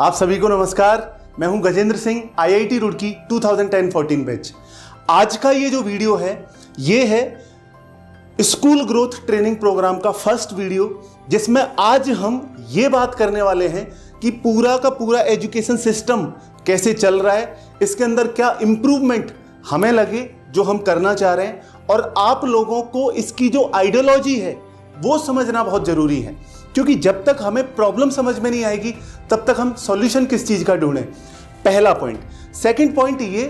आप सभी को नमस्कार। मैं हूं गजेंद्र सिंह, IIT रुड़की 2010-14 बैच। आज का ये जो वीडियो है ये है स्कूल ग्रोथ ट्रेनिंग प्रोग्राम का फर्स्ट वीडियो, जिसमें आज हम ये बात करने वाले हैं कि पूरा का पूरा एजुकेशन सिस्टम कैसे चल रहा है, इसके अंदर क्या इंप्रूवमेंट हमें लगे जो हम करना चाह रहे हैं, और आप लोगों को इसकी जो आइडियोलॉजी है वो समझना बहुत जरूरी है, क्योंकि जब तक हमें प्रॉब्लम समझ में नहीं आएगी तब तक हम सॉल्यूशन किस चीज का ढूंढें। पहला पॉइंट। सेकंड पॉइंट ये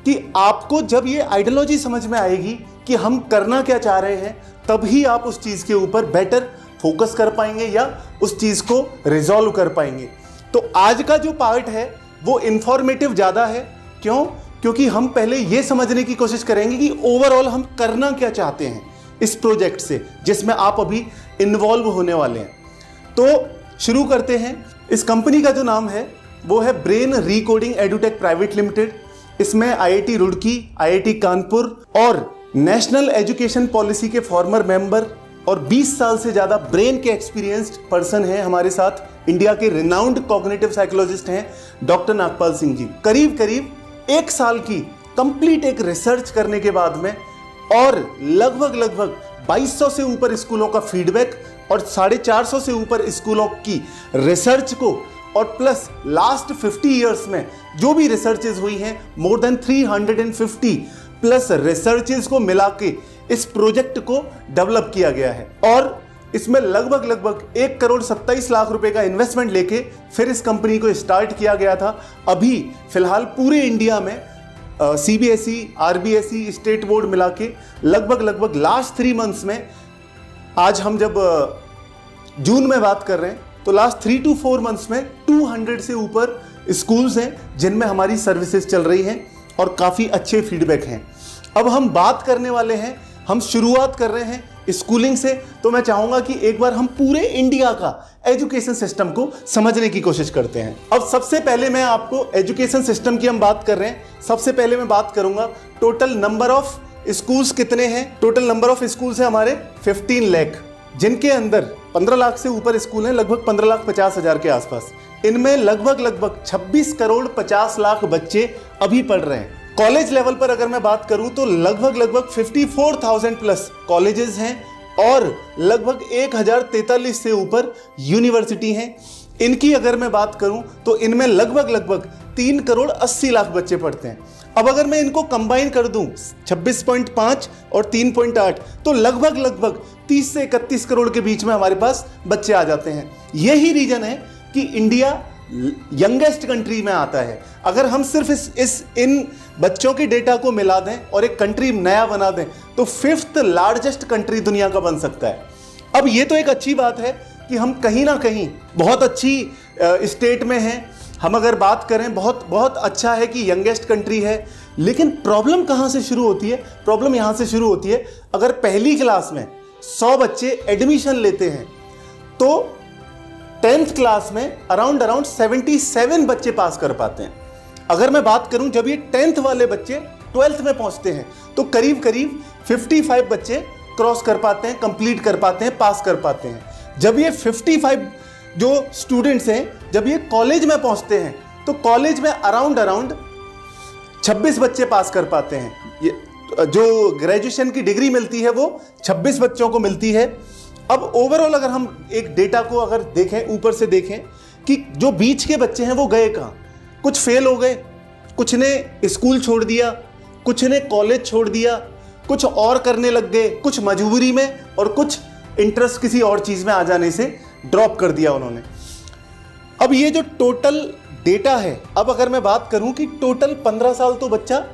कि आपको जब ये आइडियोलॉजी समझ में आएगी कि हम करना क्या चाह रहे हैं, तभी आप उस चीज के ऊपर बेटर फोकस कर पाएंगे या उस चीज को रिजॉल्व कर पाएंगे। तो आज का जो पार्ट है वो इंफॉर्मेटिव ज्यादा है। क्यों? क्योंकि हम पहले ये समझने की कोशिश करेंगे कि ओवरऑल हम करना क्या चाहते हैं इस प्रोजेक्ट से, जिसमें आप अभी इन्वॉल्व होने वाले हैं। तो शुरू करते हैं। इस कंपनी का जो नाम है वो है brain recoding edutech private limited. इसमें IIT रुड़की, IIT कानपुर और नेशनल एजुकेशन पॉलिसी के फॉर्मर मेंबर और 20 साल से ज्यादा ब्रेन के एक्सपीरियंस्ड पर्सन हैं हमारे साथ। इंडिया के रिनाउंड कॉग्निटिव साइकोलॉजिस्ट हैं डॉक्टर नागपाल सिंह जी। करीब करीब 1 साल की कंप्लीट एक रिसर्च करने के बाद में और लगभग 2200 से ऊपर स्कूलों का फीडबैक और 450 से ऊपर स्कूलों की रिसर्च को, और प्लस लास्ट 50 इयर्स में जो भी रिसर्चेज हुई हैं, मोर देन 350 प्लस रिसर्चेज को मिला के इस प्रोजेक्ट को डेवलप किया गया है। और इसमें लगभग 1 करोड़ 27 लाख रुपए का इन्वेस्टमेंट लेके फिर इस कंपनी को स्टार्ट किया गया था। अभी फिलहाल पूरे इंडिया में CBSE, RBSE, स्टेट बोर्ड मिला के लगभग लास्ट 3 मंथ्स में, आज हम जब जून में बात कर रहे हैं तो लास्ट 3 to 4 मंथ्स में 200 से ऊपर स्कूल्स हैं जिनमें हमारी सर्विसेज चल रही हैं और काफ़ी अच्छे फीडबैक हैं। अब हम बात करने वाले हैं, हम शुरुआत कर रहे हैं स्कूलिंग से। तो मैं चाहूंगा कि एक बार हम पूरे इंडिया का एजुकेशन सिस्टम को समझने की कोशिश करते हैं। अब सबसे पहले मैं आपको एजुकेशन सिस्टम की हम बात कर रहे हैं, सबसे पहले मैं बात करूंगा टोटल नंबर ऑफ स्कूल्स कितने हैं। टोटल नंबर ऑफ स्कूल्स है हमारे 15 लाख, जिनके अंदर 15 लाख से ऊपर स्कूल हैं, लगभग 15,50,000 के आसपास। इनमें लगभग 26 करोड़ 50 लाख बच्चे अभी पढ़ रहे हैं। कॉलेज लेवल पर अगर मैं बात करूं तो लगभग 54,000 प्लस कॉलेजेस हैं और लगभग 1043 से ऊपर यूनिवर्सिटी हैं। इनकी अगर मैं बात करूं तो इनमें लगभग 3 करोड़ 80 लाख बच्चे पढ़ते हैं। अब अगर मैं इनको कंबाइन कर दूं 26.5 और 3.8 तो लगभग 30 से 31 करोड़ के बीच में हमारे पास बच्चे आ जाते हैं। यही रीजन है कि इंडिया यंगेस्ट कंट्री में आता है। अगर हम सिर्फ इन बच्चों के डेटा को मिला दें और एक कंट्री नया बना दें तो 5th लार्जेस्ट कंट्री दुनिया का बन सकता है। अब ये तो एक अच्छी बात है कि हम कहीं ना कहीं बहुत अच्छी स्टेट में हैं। हम अगर बात करें बहुत अच्छा है कि यंगेस्ट कंट्री है, लेकिन प्रॉब्लम कहाँ से शुरू होती है? प्रॉब्लम यहाँ से शुरू होती है, अगर पहली क्लास में 100 बच्चे एडमिशन लेते हैं तो 10th क्लास में अराउंड 77 बच्चे पास कर पाते हैं। अगर मैं बात करूं जब ये 10th वाले बच्चे 12th में पहुंचते हैं तो करीब 55 बच्चे क्रॉस कर पाते हैं, कंप्लीट कर पाते हैं, पास कर पाते हैं। जब ये 55 जो स्टूडेंट्स हैं जब ये कॉलेज में पहुंचते हैं तो कॉलेज में अराउंड 26 बच्चे पास कर पाते हैं। ये जो ग्रेजुएशन की डिग्री मिलती है वो 26 बच्चों को मिलती है। अब ओवरऑल अगर हम एक डेटा को अगर देखें, ऊपर से देखें कि जो बीच के बच्चे हैं वो गए कहाँ। कुछ फेल हो गए, कुछ ने स्कूल छोड़ दिया, कुछ ने कॉलेज छोड़ दिया, कुछ और करने लग गए, कुछ मजबूरी में और कुछ इंटरेस्ट किसी और चीज़ में आ जाने से ड्रॉप कर दिया उन्होंने। अब ये जो टोटल डेटा है, अब अगर मैं बात करूं कि टोटल 15 साल तो बच्चा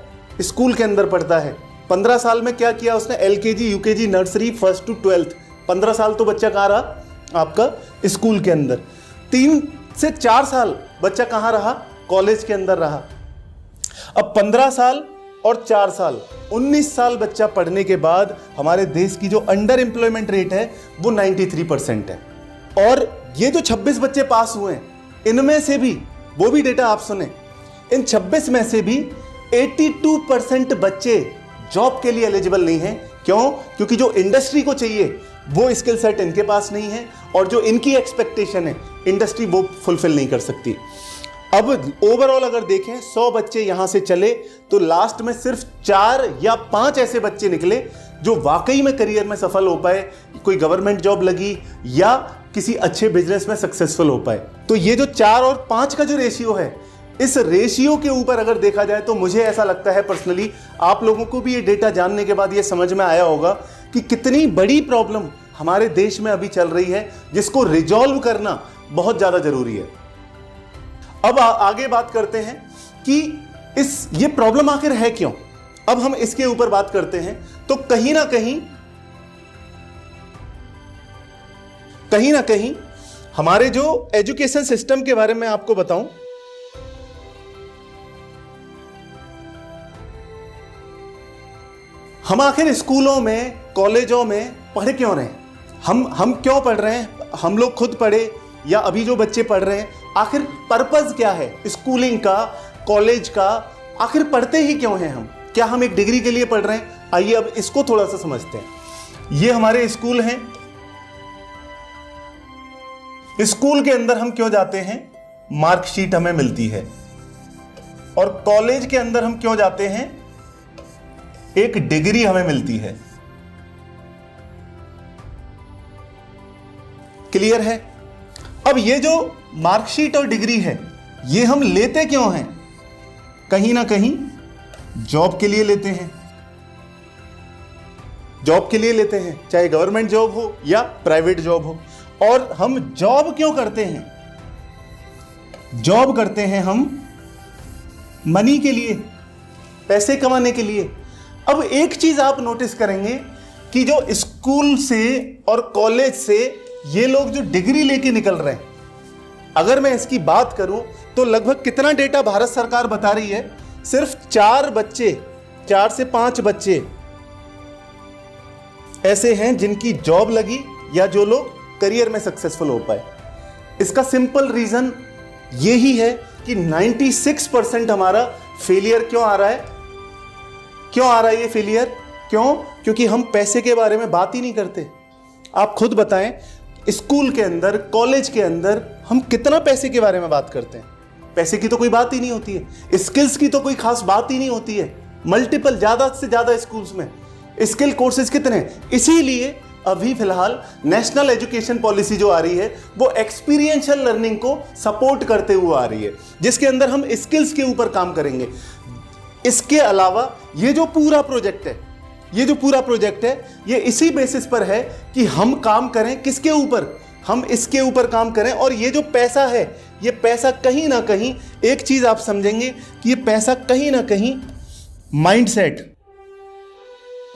स्कूल के अंदर पढ़ता है। 15 साल में क्या किया उसने? LKG, UKG, nursery, 1st to 12th। 15 साल तो बच्चा कहाँ रहा? आपका स्कूल के अंदर। 3 से 4 साल बच्चा कहाँ रहा? कॉलेज के अंदर रहा। अब 15 साल और 4 साल 19 साल बच्चा पढ़ने के बाद हमारे देश की जो अंडर एम्प्लॉयमेंट रेट है वो 93% है। और ये जो 26 बच्चे पास हुए हैं इनमें से भी, वो भी डेटा आप सुने, इन 26 में से भी 82% बच्चे जॉब के लिए एलिजिबल नहीं हैं। क्यों? क्योंकि जो इंडस्ट्री को चाहिए वो स्किल सेट इनके पास नहीं है और जो इनकी एक्सपेक्टेशन है इंडस्ट्री वो फुलफिल नहीं कर सकती। अब ओवरऑल अगर देखें 100 बच्चे यहां से चले तो लास्ट में सिर्फ 4 या 5 ऐसे बच्चे निकले जो वाकई में करियर में सफल हो पाए, कोई गवर्नमेंट जॉब लगी या किसी अच्छे बिजनेस में सक्सेसफुल हो पाए। तो ये जो 4 और 5 का जो रेशियो है, इस रेशियो के ऊपर अगर देखा जाए तो मुझे ऐसा लगता है पर्सनली, आप लोगों को भी ये डेटा जानने के बाद ये समझ में आया होगा कि कितनी बड़ी प्रॉब्लम हमारे देश में अभी चल रही है, जिसको रिजॉल्व करना बहुत ज्यादा जरूरी है। अब आगे बात करते हैं कि ये प्रॉब्लम आखिर है क्यों। अब हम इसके ऊपर बात करते हैं तो कहीं ना कहीं हमारे जो एजुकेशन सिस्टम के बारे में आपको बताऊं, हम आखिर स्कूलों में, कॉलेजों में पढ़ क्यों रहे हैं? हम क्यों पढ़ रहे हैं? हम लोग खुद पढ़े या अभी जो बच्चे पढ़ रहे हैं, आखिर पर्पस क्या है स्कूलिंग का, कॉलेज का? आखिर पढ़ते ही क्यों हैं हम? क्या हम एक डिग्री के लिए पढ़ रहे हैं? आइए अब इसको थोड़ा सा समझते हैं। ये हमारे स्कूल हैं। स्कूल के अंदर हम क्यों जाते हैं? मार्कशीट हमें मिलती है। और कॉलेज के अंदर हम क्यों जाते हैं? एक डिग्री हमें मिलती है। क्लियर है? अब ये जो मार्कशीट और डिग्री है, ये हम लेते क्यों हैं? कहीं ना कहीं जॉब के लिए लेते हैं। जॉब के लिए लेते हैं, चाहे गवर्नमेंट जॉब हो या प्राइवेट जॉब हो। और हम जॉब क्यों करते हैं? जॉब करते हैं हम मनी के लिए, पैसे कमाने के लिए। अब एक चीज आप नोटिस करेंगे कि जो स्कूल से और कॉलेज से ये लोग जो डिग्री लेके निकल रहे हैं, अगर मैं इसकी बात करूं तो लगभग कितना डेटा भारत सरकार बता रही है, सिर्फ 4 से 5 बच्चे ऐसे हैं जिनकी जॉब लगी या जो लोग करियर में सक्सेसफुल हो पाए। इसका सिंपल रीजन यही है कि 96% हमारा फेलियर क्यों आ रहा है? क्यों आ रहा है ये फेलियर? क्यों? क्योंकि हम पैसे के बारे में बात ही नहीं करते। आप खुद बताएं, स्कूल के अंदर, कॉलेज के अंदर हम कितना पैसे के बारे में बात करते हैं? पैसे की तो कोई बात ही नहीं होती है। स्किल्स की तो कोई खास बात ही नहीं होती है। मल्टीपल, ज्यादा से ज्यादा स्कूल्स में स्किल कोर्सेज कितने हैं? इसीलिए अभी फिलहाल नेशनल एजुकेशन पॉलिसी जो आ रही है वो एक्सपीरियंशियल लर्निंग को सपोर्ट करते हुए आ रही है, जिसके अंदर हम स्किल्स के ऊपर काम करेंगे। इसके अलावा ये जो पूरा प्रोजेक्ट है ये इसी बेसिस पर है कि हम काम करें किसके ऊपर? हम इसके ऊपर काम करें। और ये जो पैसा है, ये पैसा कहीं ना कहीं, एक चीज आप समझेंगे कि ये पैसा कहीं ना कहीं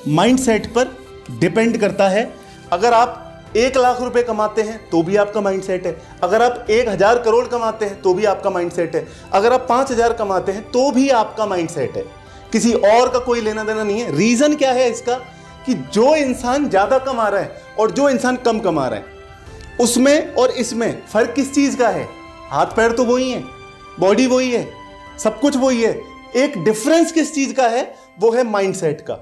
माइंडसेट पर डिपेंड करता है। अगर आप 1 लाख रुपए कमाते हैं तो भी आपका माइंडसेट है। अगर आप 1000 करोड़ कमाते हैं तो भी आपका माइंडसेट है। अगर आप 5000 कमाते हैं तो भी आपका माइंडसेट है। किसी और का कोई लेना देना नहीं है। रीजन क्या है इसका? कि जो इंसान ज्यादा कमा रहा है और जो इंसान कम कमा रहा है, उसमें और इसमें फर्क किस चीज का है? हाथ पैर तो वही है, बॉडी वही है, सब कुछ वही है। एक डिफरेंस किस चीज का है? वो है माइंडसेट का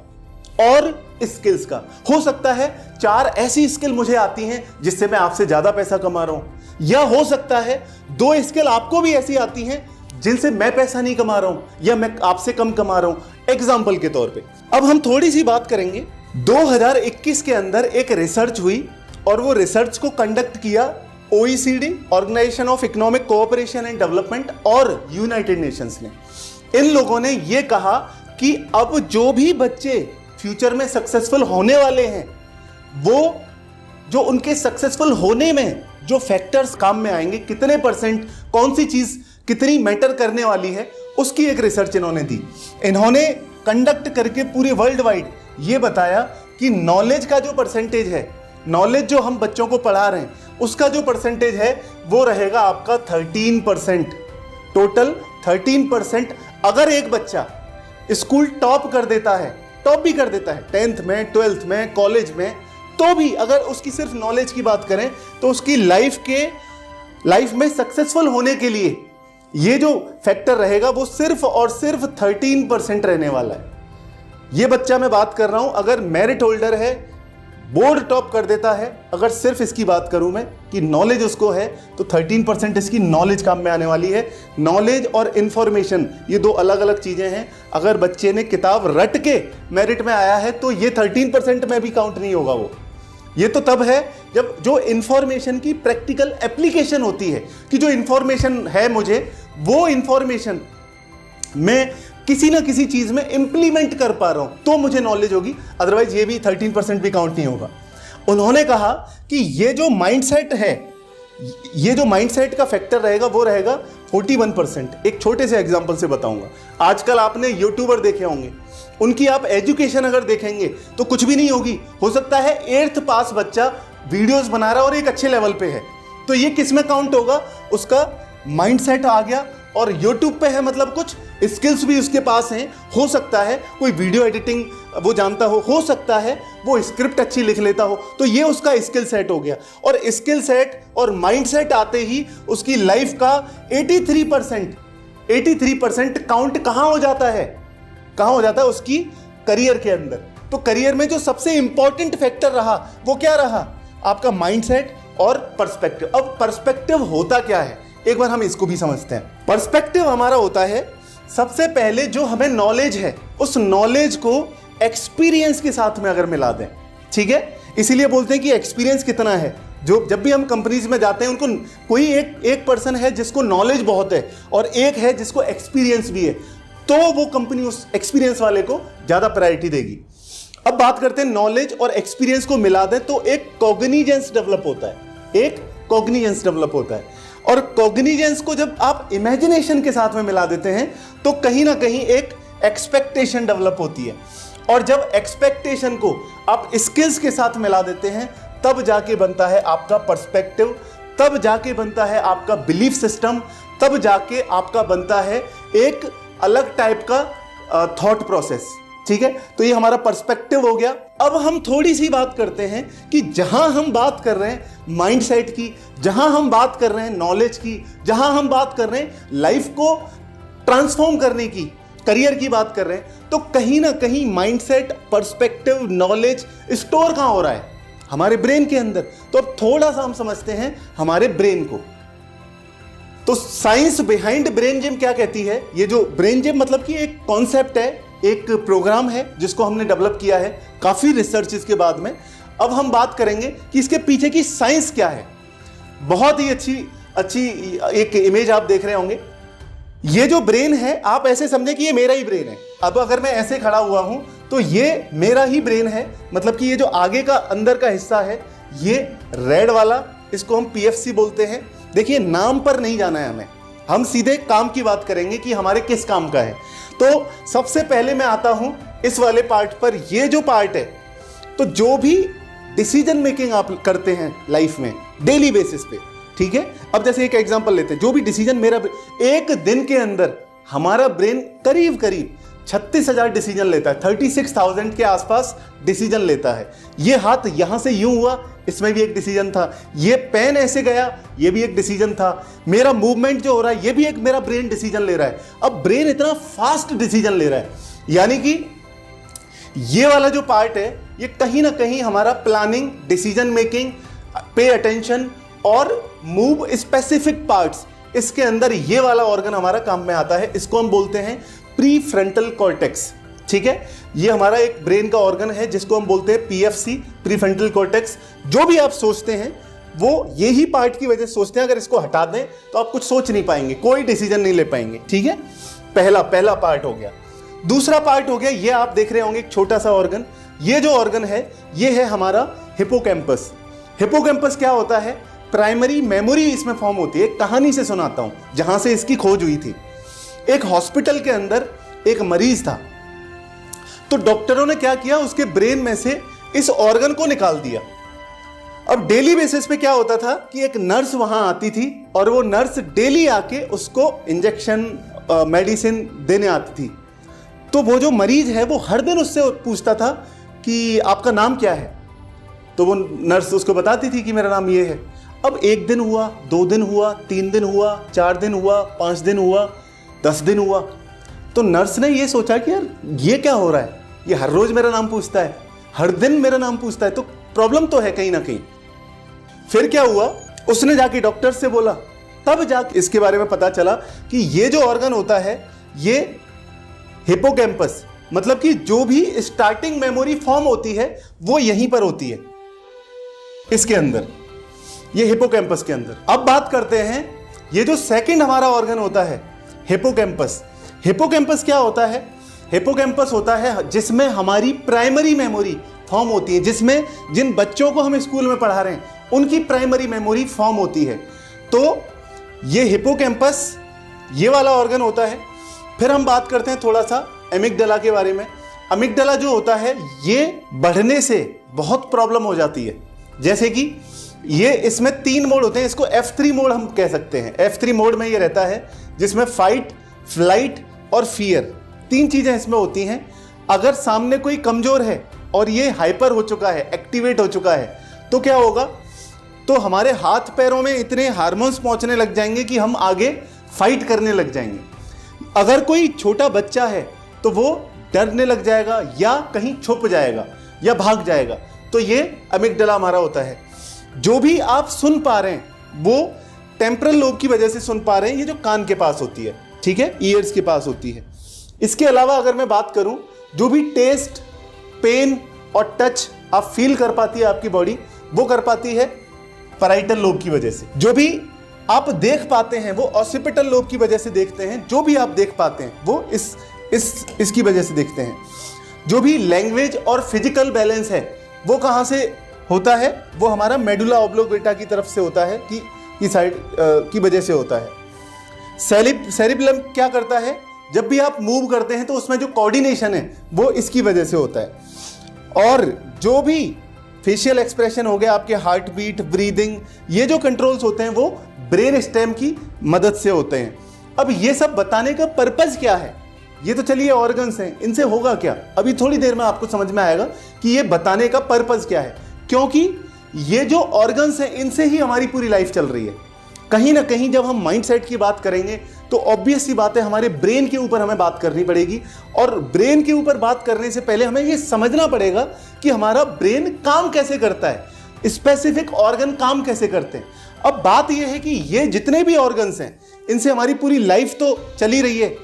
और स्किल्स का। हो सकता है 4 ऐसी स्किल मुझे आती हैं जिससे मैं आपसे ज्यादा पैसा कमा रहा हूं, या हो सकता है 2 स्किल आपको भी ऐसी आती हैं जिनसे मैं पैसा नहीं कमा रहा हूं या मैं आपसे कम कमा रहा हूं। एग्जाम्पल के तौर पे अब हम थोड़ी सी बात करेंगे। 2021 के अंदर एक रिसर्च हुई और वो रिसर्च को कंडक्ट किया OECD, Organisation of Economic Cooperation and Development, और यूनाइटेड नेशंस ने। इन लोगों ने ये कहा कि अब जो भी बच्चे फ्यूचर में सक्सेसफुल होने वाले हैं, वो जो उनके सक्सेसफुल होने में जो फैक्टर्स काम में आएंगे, कितने परसेंट, कौन सी चीज कितनी मैटर करने वाली है, उसकी एक रिसर्च इन्होंने दी। इन्होंने कंडक्ट करके पूरे वर्ल्ड वाइड ये बताया कि नॉलेज का जो परसेंटेज है, नॉलेज जो हम बच्चों को पढ़ा रहे हैं, उसका जो परसेंटेज है वो रहेगा आपका 13%, टोटल 13%। अगर एक बच्चा स्कूल टॉप कर देता है, टॉप भी कर देता है 10th में, 12th में, कॉलेज में, तो भी अगर उसकी सिर्फ नॉलेज की बात करें तो उसकी लाइफ में सक्सेसफुल होने के लिए ये जो फैक्टर रहेगा वो सिर्फ और सिर्फ 13% रहने वाला है। ये बच्चा मैं बात कर रहा हूं, अगर मेरिट होल्डर है बोर्ड टॉप कर देता है। अगर सिर्फ इसकी बात करूं मैं कि नॉलेज उसको है तो 13% इसकी नॉलेज काम में आने वाली है। नॉलेज और इंफॉर्मेशन ये दो अलग अलग चीजें हैं। अगर बच्चे ने किताब रट के मेरिट में आया है तो ये 13% में भी काउंट नहीं होगा। वो ये तो तब है जब जो इंफॉर्मेशन की प्रैक्टिकल एप्लीकेशन होती है कि जो इंफॉर्मेशन है मुझे वो इंफॉर्मेशन मैं किसी ना किसी चीज में इंप्लीमेंट कर पा रहा हूं तो मुझे नॉलेज होगी। अदरवाइज ये भी 13% भी काउंट नहीं होगा। उन्होंने कहा कि ये जो माइंडसेट है, ये जो माइंडसेट का फैक्टर रहेगा वो रहेगा 41%। एक छोटे से एग्जांपल से बताऊंगा। आजकल आपने यूट्यूबर देखे होंगे, उनकी आप एजुकेशन अगर देखेंगे तो कुछ भी नहीं होगी। हो सकता है 8th पास बच्चा वीडियोस बना रहा है और एक अच्छे लेवल पे है, तो ये किस में काउंट होगा? उसका माइंडसेट आ गया। और YouTube पे है मतलब कुछ स्किल्स भी उसके पास हैं। हो सकता है कोई वीडियो एडिटिंग वो जानता हो सकता है वो स्क्रिप्ट अच्छी लिख लेता हो, तो ये उसका स्किल सेट हो गया। और स्किल सेट और माइंडसेट आते ही उसकी लाइफ का 83% काउंट कहाँ हो जाता है? कहाँ हो जाता है? उसकी करियर के अंदर। तो करियर में जो सबसे इंपॉर्टेंट फैक्टर रहा वो क्या रहा? आपका माइंडसेट और पर्सपेक्टिव। अब पर्सपेक्टिव होता क्या है एक बार हम इसको भी समझते हैं। पर्सपेक्टिव हमारा होता है सबसे पहले जो हमें नॉलेज है उस नॉलेज को एक्सपीरियंस के साथ में अगर मिला दें, ठीक है। इसीलिए बोलते हैं कि एक्सपीरियंस कितना है। जो जब भी हम कंपनीज में जाते हैं उनको कोई एक पर्सन है जिसको नॉलेज बहुत है और एक है जिसको एक्सपीरियंस भी है, तो वो कंपनी उस एक्सपीरियंस वाले को ज्यादा प्रायोरिटी देगी। अब बात करते हैं नॉलेज और एक्सपीरियंस को मिला दें तो एक कॉग्निजेंस डेवलप होता है। एक कॉग्निजेंस डेवलप होता है। और कॉग्निजेंस को जब आप इमेजिनेशन के साथ में मिला देते हैं तो कहीं ना कहीं एक एक्सपेक्टेशन डेवलप होती है। और जब एक्सपेक्टेशन को आप स्किल्स के साथ मिला देते हैं तब जाके बनता है आपका पर्सपेक्टिव, तब जाके बनता है आपका बिलीफ सिस्टम, तब जाके आपका बनता है एक अलग टाइप का थॉट प्रोसेस, ठीक है। तो ये हमारा पर्सपेक्टिव हो गया। अब हम थोड़ी सी बात करते हैं कि जहां हम बात कर रहे हैं माइंडसेट की, जहां हम बात कर रहे हैं नॉलेज की, जहां हम बात कर रहे हैं लाइफ को ट्रांसफॉर्म करने की, करियर की बात कर रहे हैं, तो कहीं ना कहीं माइंडसेट, पर्सपेक्टिव, नॉलेज स्टोर कहां हो रहा है? हमारे ब्रेन के अंदर। तो अब थोड़ा सा हम समझते हैं हमारे ब्रेन को। तो साइंस बिहाइंड ब्रेन जिम क्या कहती है? ये जो ब्रेन जिम मतलब कि एक कॉन्सेप्ट है, एक प्रोग्राम है जिसको हमने डेवलप किया है काफी रिसर्च इसके बाद में। अब हम बात करेंगे कि इसके पीछे की साइंस क्या है। बहुत ही अच्छी एक इमेज आप देख रहे होंगे। ये जो ब्रेन है आप ऐसे समझे कि ये मेरा ही ब्रेन है। अब अगर मैं ऐसे खड़ा हुआ हूं तो ये मेरा ही ब्रेन है, मतलब कि ये जो आगे का अंदर का हिस्सा है ये रेड वाला, इसको हम PFC बोलते हैं। देखिए नाम पर नहीं जाना है हमें, हम सीधे काम की बात करेंगे कि हमारे किस काम का है। तो सबसे पहले मैं आता हूं इस वाले पार्ट पर। ये जो पार्ट है, तो जो भी डिसीजन मेकिंग आप करते हैं लाइफ में डेली बेसिस पे, ठीक है। अब जैसे एक एग्जांपल लेते हैं, जो भी डिसीजन मेरा एक दिन के अंदर हमारा ब्रेन करीब 36,000 डिसीजन लेता है, 36,000 के आसपास डिसीजन लेता है। ये हाथ यहां से यूं हुआ, इसमें भी एक डिसीजन था। ये पेन ऐसे गया, ये भी एक डिसीजन था। मेरा मूवमेंट जो हो रहा है ये भी एक मेरा ब्रेन डिसीजन ले रहा है। अब ब्रेन इतना फास्ट डिसीजन ले रहा है, यानी कि ये वाला जो पार्ट है ये कहीं ना कहीं हमारा planning, decision making, pay attention और मूव स्पेसिफिक पार्ट्स, इसके अंदर ये वाला ऑर्गन हमारा काम में आता है। इसको हम बोलते हैं प्री फ्रंटल कॉर्टेक्स, ठीक है। ये हमारा एक ब्रेन का ऑर्गन है जिसको हम बोलते हैं PFC, प्री फ्रंटल कॉर्टेक्स। जो भी आप सोचते हैं वो यही पार्ट की वजह से सोचते हैं। अगर इसको हटा दें तो आप कुछ सोच नहीं पाएंगे, कोई डिसीजन नहीं ले पाएंगे, ठीक है। पहला पार्ट हो गया। दूसरा पार्ट हो गया, ये आप देख रहे होंगे एक छोटा सा ऑर्गन। ये जो ऑर्गन है ये है हमारा हिपोकैम्पस। हिपोकैम्पस क्या होता है? प्राइमरी मेमोरी इसमें फॉर्म होती है। एक कहानी से सुनाता हूं जहां से इसकी खोज हुई थी। एक हॉस्पिटल के अंदर एक मरीज था, तो डॉक्टरों ने क्या किया, उसके ब्रेन में से इस ऑर्गन को निकाल दिया। अब डेली बेसिस पे क्या होता था कि एक नर्स वहां आती थी और वो नर्स डेली आके उसको इंजेक्शन, मेडिसिन देने आती थी। तो वो जो मरीज है वो हर दिन उससे पूछता था कि आपका नाम क्या है, तो वो नर्स उसको बताती थी कि मेरा नाम ये है। अब 1 दिन हुआ, 2 दिन हुआ, 3 दिन हुआ, 4 दिन हुआ, 5 दिन हुआ, 10 दिन हुआ। तो नर्स ने ये सोचा कि यार ये क्या हो रहा है, ये हर रोज मेरा नाम पूछता है, हर दिन मेरा नाम पूछता है, तो प्रॉब्लम तो है कहीं ना कहीं। फिर क्या हुआ, उसने जाके डॉक्टर से बोला, तब जाके इसके बारे में पता चला कि ये जो ऑर्गन होता है ये हिपोकैम्पस, मतलब कि जो भी स्टार्टिंग मेमोरी फॉर्म होती है वो यहीं पर होती है, इसके अंदर, ये हिपोकैम्पस के अंदर। अब बात करते हैं ये जो सेकंड हमारा ऑर्गन होता है हिपोकैम्पस। हिपोकैम्पस क्या होता है? हिपोकैम्पस होता है जिसमें हमारी प्राइमरी मेमोरी फॉर्म होती है, जिसमें जिन बच्चों को हम स्कूल में पढ़ा रहे हैं उनकी प्राइमरी मेमोरी फॉर्म होती है। तो ये हिपोकैम्पस ये वाला ऑर्गन होता है। फिर हम बात करते हैं थोड़ा सा एमिगडाला के बारे में। अमिगडाला जो होता है ये बढ़ने से बहुत प्रॉब्लम हो जाती है, जैसे कि ये इसमें 3 मोड होते हैं, इसको F3 मोड हम कह सकते हैं। F3 मोड में ये रहता है जिसमें फाइट, फ्लाइट और फियर 3 चीजें इसमें होती हैं। अगर सामने कोई कमजोर है और ये हाइपर हो चुका है, एक्टिवेट हो चुका है, तो क्या होगा, तो हमारे हाथ पैरों में इतने हार्मोन्स पहुंचने लग जाएंगे कि हम आगे फाइट करने लग जाएंगे। अगर कोई छोटा बच्चा है तो वो डरने लग जाएगा या कहीं छुप जाएगा या भाग जाएगा। तो ये अमिगडाला हमारा होता है। जो भी आप सुन पा रहे हैं वो टेम्परल लोब की वजह से सुन पा रहे हैं, ये जो कान के पास होती है, ठीक है, ईयर्स के पास होती है। इसके अलावा अगर मैं बात करूं, जो भी टेस्ट, पेन और टच आप फील कर पाती है आपकी बॉडी, वो कर पाती है पैराइटल लोब की वजह से। जो भी आप देख पाते हैं वो ऑसिपिटल लोब की वजह से देखते हैं। जो भी आप देख पाते हैं वो इसकी वजह से देखते हैं। जो भी लैंग्वेज और फिजिकल बैलेंस है वो कहाँ से होता है, वो हमारा मेडुला ऑब्लोंगेटा की तरफ से होता है, की साइड की वजह से होता है। सेरिबेलम क्या करता है, जब भी आप मूव करते हैं तो उसमें जो कोऑर्डिनेशन है वो इसकी वजह से होता है। और जो भी फेशियल एक्सप्रेशन हो गया, आपके हार्ट बीट, ब्रीदिंग, ये जो कंट्रोल्स होते हैं वो ब्रेन स्टेम की मदद से होते हैं। अब ये सब बताने का पर्पज क्या है, ये तो चलिए ऑर्गन्स हैं, इनसे होगा क्या, अभी थोड़ी देर में आपको समझ में आएगा कि ये बताने का पर्पज क्या है। क्योंकि ये जो ऑर्गन्स हैं इनसे ही हमारी पूरी लाइफ चल रही है। कहीं ना कहीं जब हम माइंडसेट की बात करेंगे तो ऑब्वियस सी बात है हमारे ब्रेन के ऊपर हमें बात करनी पड़ेगी। और ब्रेन के ऊपर बात करने से पहले हमें ये समझना पड़ेगा कि हमारा ब्रेन काम कैसे करता है, स्पेसिफिक ऑर्गन काम कैसे करते हैं। अब बात यह है कि ये जितने भी ऑर्गन्स हैं इनसे हमारी पूरी लाइफ तो चली रही है,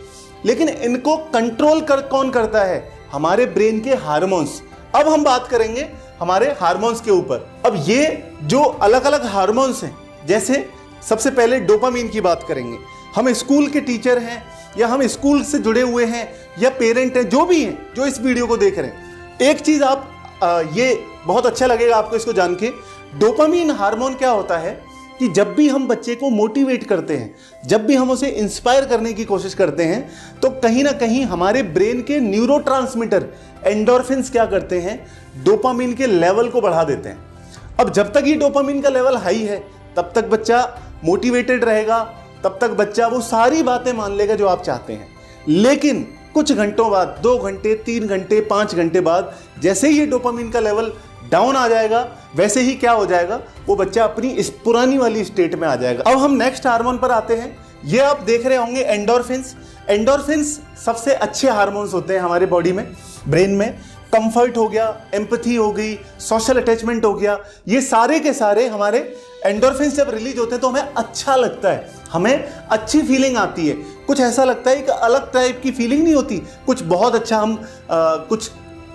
लेकिन इनको कंट्रोल कौन करता है, हमारे ब्रेन के हार्मोन्स। अब हम बात करेंगे हमारे हार्मोन्स के ऊपर। अब ये जो अलग अलग हार्मोन्स हैं, जैसे सबसे पहले डोपामीन की बात करेंगे। हम स्कूल के टीचर हैं या हम स्कूल से जुड़े हुए हैं या पेरेंट हैं, जो भी हैं जो इस वीडियो को देख रहे हैं, एक चीज आप ये बहुत अच्छा लगेगा आपको इसको जान के। डोपामीन हार्मोन क्या होता है कि जब भी हम बच्चे को मोटिवेट करते हैं, जब भी हम उसे इंस्पायर करने की कोशिश करते हैं, तो कहीं ना कहीं हमारे ब्रेन के न्यूरोट्रांसमीटर एंडोर्फिन्स क्या करते हैं, डोपामीन के लेवल को बढ़ा देते हैं। अब जब तक ये डोपामीन का लेवल हाई है तब तक बच्चा मोटिवेटेड रहेगा, तब तक बच्चा वो सारी बातें मान लेगा जो आप चाहते हैं। लेकिन कुछ घंटों बाद, 2 घंटे, 3 घंटे, 5 घंटे बाद, जैसे ही ये डोपामीन का लेवल डाउन आ जाएगा, वैसे ही क्या हो जाएगा, वो बच्चा अपनी इस पुरानी वाली स्टेट में आ जाएगा। अब हम नेक्स्ट हार्मोन पर आते हैं। ये आप देख रहे होंगे एंडोर्फिन्स। एंडोर्फिन्स सबसे अच्छे हार्मोन्स होते हैं हमारे बॉडी में, ब्रेन में। कंफर्ट हो गया, एम्पैथी हो गई, सोशल अटैचमेंट हो गया, ये सारे के सारे हमारे एंडोर्फिन्स जब रिलीज होते हैं तो हमें अच्छा लगता है, हमें अच्छी फीलिंग आती है। कुछ ऐसा लगता है कि अलग टाइप की फीलिंग नहीं होती, कुछ बहुत अच्छा हम कुछ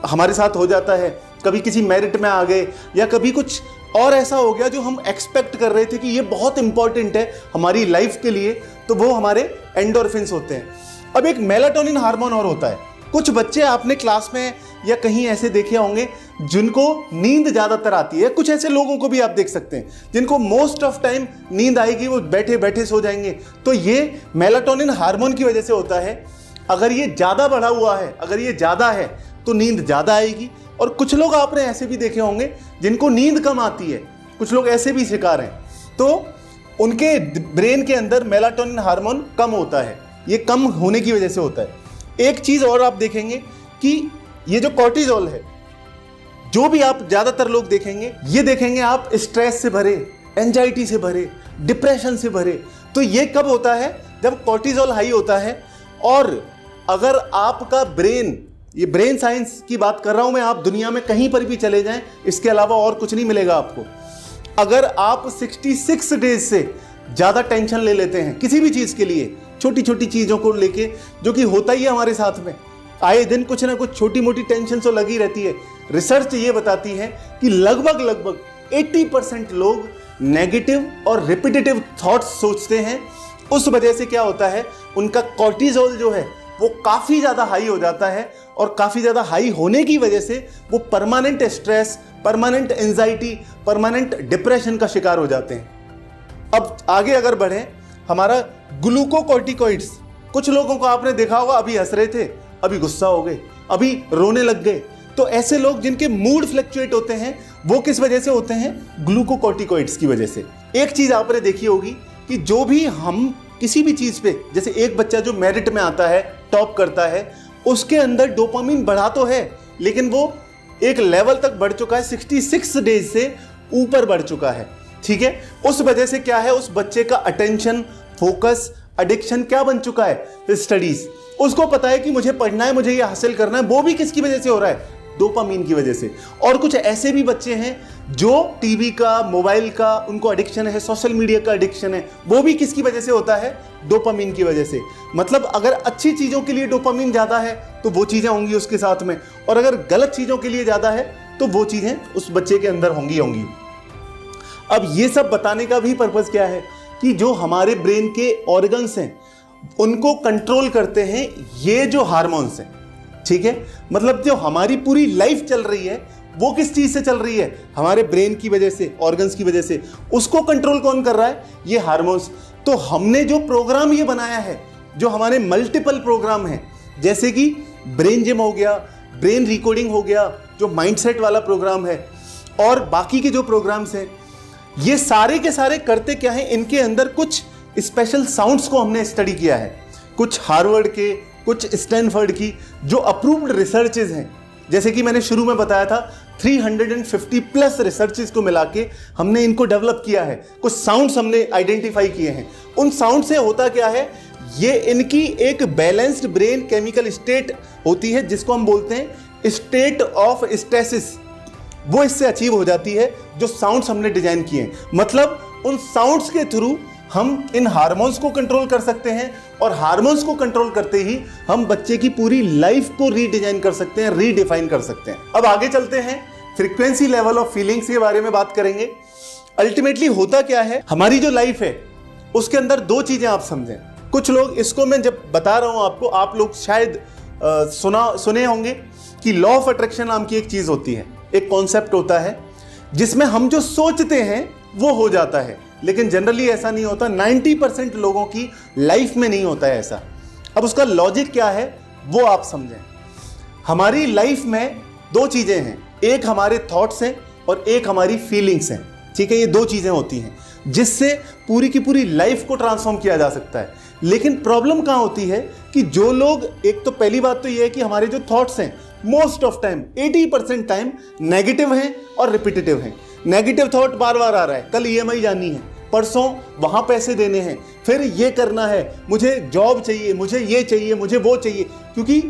हमारे साथ हो जाता है, कभी किसी मेरिट में आ गए या कभी कुछ और ऐसा हो गया जो हम एक्सपेक्ट कर रहे थे कि ये बहुत इंपॉर्टेंट है हमारी लाइफ के लिए, तो वो हमारे एंडोर्फिन्स होते हैं। अब एक मेलाटोनिन हार्मोन और होता है। कुछ बच्चे आपने क्लास में या कहीं ऐसे देखे होंगे जिनको नींद ज़्यादातर आती है। कुछ ऐसे लोगों को भी आप देख सकते हैं जिनको मोस्ट ऑफ टाइम नींद आएगी, वो बैठे बैठे सो जाएंगे। तो ये मेलाटोनिन हार्मोन की वजह से होता है। अगर ये ज़्यादा बढ़ा हुआ है, अगर ये ज़्यादा है तो नींद ज़्यादा आएगी। और कुछ लोग आपने ऐसे भी देखे होंगे जिनको नींद कम आती है, कुछ लोग ऐसे भी शिकार हैं, तो उनके ब्रेन के अंदर मेलाटोनिन हार्मोन कम होता है। ये कम होने की वजह से होता है। एक चीज़ और आप देखेंगे कि ये जो कॉर्टिजोल है, जो भी आप ज़्यादातर लोग देखेंगे, ये देखेंगे आप स्ट्रेस से भरे, एंजाइटी से भरे, डिप्रेशन से भरे। तो ये कब होता है, जब कॉर्टिजोल हाई होता है। और अगर आपका ब्रेन ये ब्रेन साइंस की बात कर रहा हूं मैं, आप दुनिया में कहीं पर भी चले जाएं, इसके अलावा और कुछ नहीं मिलेगा आपको। अगर आप 66 डेज से ज़्यादा टेंशन ले लेते हैं किसी भी चीज़ के लिए, छोटी छोटी चीज़ों को लेके, जो कि होता ही है हमारे साथ में, आए दिन कुछ ना कुछ छोटी मोटी टेंशन तो लगी रहती है। रिसर्च ये बताती है कि लगभग 80% लोग नेगेटिव और रिपीटेटिव थॉट्स सोचते हैं। उस वजह से क्या होता है, उनका कॉर्टिसोल जो है वो काफ़ी ज़्यादा हाई हो जाता है, और काफ़ी ज़्यादा हाई होने की वजह से वो permanent stress, permanent anxiety, permanent depression का शिकार हो जाते हैं। अब आगे अगर बढ़ें, हमारा ग्लूकोकॉर्टिकॉइड्स, कुछ लोगों को आपने देखा होगा अभी हंस रहे थे, अभी गुस्सा हो गए, अभी रोने लग गए। तो ऐसे लोग जिनके मूड फ्लक्चुएट होते हैं वो किस वजह से होते हैं, ग्लूकोकॉर्टिकॉइड्स की वजह से। एक चीज़ आपने देखी होगी कि जो भी हम किसी भी चीज़ पे, जैसे एक बच्चा जो मेरिट में आता है, टॉप करता है, उसके अंदर डोपामिन बढ़ा तो है, लेकिन वो एक लेवल तक बढ़ चुका है, 66 डेज से ऊपर बढ़ चुका है। ठीक है, उस वजह से क्या है, उस बच्चे का अटेंशन, फोकस, एडिक्शन क्या बन चुका है, स्टडीज। उसको पता है कि मुझे पढ़ना है, मुझे ये हासिल करना है, वो भी किसकी वजह से हो रहा है, डोपामिन की वजह से। और कुछ ऐसे भी बच्चे हैं जो टीवी का, मोबाइल का उनको एडिक्शन है, सोशल मीडिया का एडिक्शन है, वो भी किसकी वजह से होता है, डोपामिन की वजह से। मतलब अगर अच्छी चीज़ों के लिए डोपामिन ज़्यादा है तो वो चीज़ें होंगी उसके साथ में, और अगर गलत चीज़ों के लिए ज़्यादा है तो वो चीज़ें उस बच्चे के अंदर होंगी। अब ये सब बताने का भी पर्पज़ क्या है कि जो हमारे ब्रेन के ऑर्गन्स हैं उनको कंट्रोल करते हैं ये जो हार्मोन्स हैं। ठीक है, मतलब जो हमारी पूरी लाइफ चल रही है वो किस चीज से चल रही है, हमारे ब्रेन की वजह से, ऑर्गन्स की वजह से। उसको कंट्रोल कौन कर रहा है, ये हार्मोन्स। तो हमने जो प्रोग्राम ये बनाया है, जो हमारे मल्टीपल प्रोग्राम हैं, जैसे कि ब्रेन जिम हो गया, ब्रेन रिकोडिंग हो गया, जो माइंडसेट वाला प्रोग्राम है, और बाकी के जो प्रोग्राम्स हैं, ये सारे के सारे करते क्या है, इनके अंदर कुछ स्पेशल साउंड्स को हमने स्टडी किया है, कुछ हार्वर्ड के, कुछ स्टैनफोर्ड की जो अप्रूव्ड रिसर्चेज हैं। जैसे कि मैंने शुरू में बताया था, 350 प्लस रिसर्चेज को मिला के हमने इनको डेवलप किया है। कुछ साउंड्स हमने आइडेंटिफाई किए हैं। उन साउंड से होता क्या है, ये इनकी एक बैलेंस्ड ब्रेन केमिकल स्टेट होती है, जिसको हम बोलते हैं स्टेट ऑफ स्टेसिस। वो इससे अचीव हो जाती है जो साउंड्स हमने डिजाइन किए हैं। मतलब उन साउंड्स के थ्रू हम इन हार्मोन्स को कंट्रोल कर सकते हैं, और हार्मोन्स को कंट्रोल करते ही हम बच्चे की पूरी लाइफ को रीडिजाइन कर सकते हैं, रीडिफाइन कर सकते हैं। अब आगे चलते हैं, फ्रीक्वेंसी लेवल ऑफ फीलिंग्स के बारे में बात करेंगे। अल्टीमेटली होता क्या है, हमारी जो लाइफ है उसके अंदर दो चीजें आप समझें। कुछ लोग, इसको मैं जब बता रहा हूं आपको, आप लोग शायद सुने होंगे कि लॉ ऑफ अट्रैक्शन नाम की एक चीज होती है, एक कॉन्सेप्ट होता है जिसमें हम जो सोचते हैं वो हो जाता है। लेकिन जनरली ऐसा नहीं होता, 90% लोगों की लाइफ में नहीं होता है ऐसा। अब उसका लॉजिक क्या है वो आप समझें। हमारी लाइफ में दो चीजें हैं, एक हमारे थॉट्स हैं और एक हमारी फीलिंग्स हैं। ठीक है, ये दो चीजें होती हैं जिससे पूरी की पूरी लाइफ को ट्रांसफॉर्म किया जा सकता है। लेकिन प्रॉब्लम कहाँ होती है कि जो लोग, एक तो पहली बात तो ये है कि हमारे जो थॉट्स हैं most of time 80% time negative हैं और रिपीटेटिव हैं। नेगेटिव थॉट बार बार आ रहा है, कल ईएमआई जानी है, परसों वहां पैसे देने हैं, फिर ये करना है, मुझे जॉब चाहिए, मुझे ये चाहिए, मुझे वो चाहिए, क्योंकि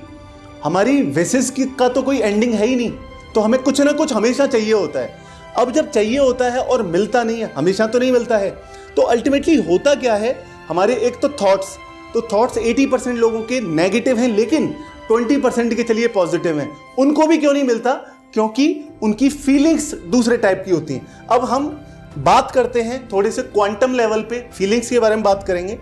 हमारी विशेस का तो कोई एंडिंग है ही नहीं, तो हमें कुछ ना कुछ हमेशा चाहिए होता है। अब जब चाहिए होता है और मिलता नहीं है, हमेशा तो नहीं मिलता है, तो अल्टीमेटली होता क्या है, हमारे एक तो थॉट्स 80% लोगों के नेगेटिव हैं, लेकिन 20% के चलिए पॉजिटिव हैं। उनको भी क्यों नहीं मिलता, क्योंकि उनकी फीलिंग्स दूसरे टाइप की होती हैं। अब हम बात करते हैं थोड़े से क्वांटम लेवल पे, फीलिंग्स के बारे में बात करेंगे।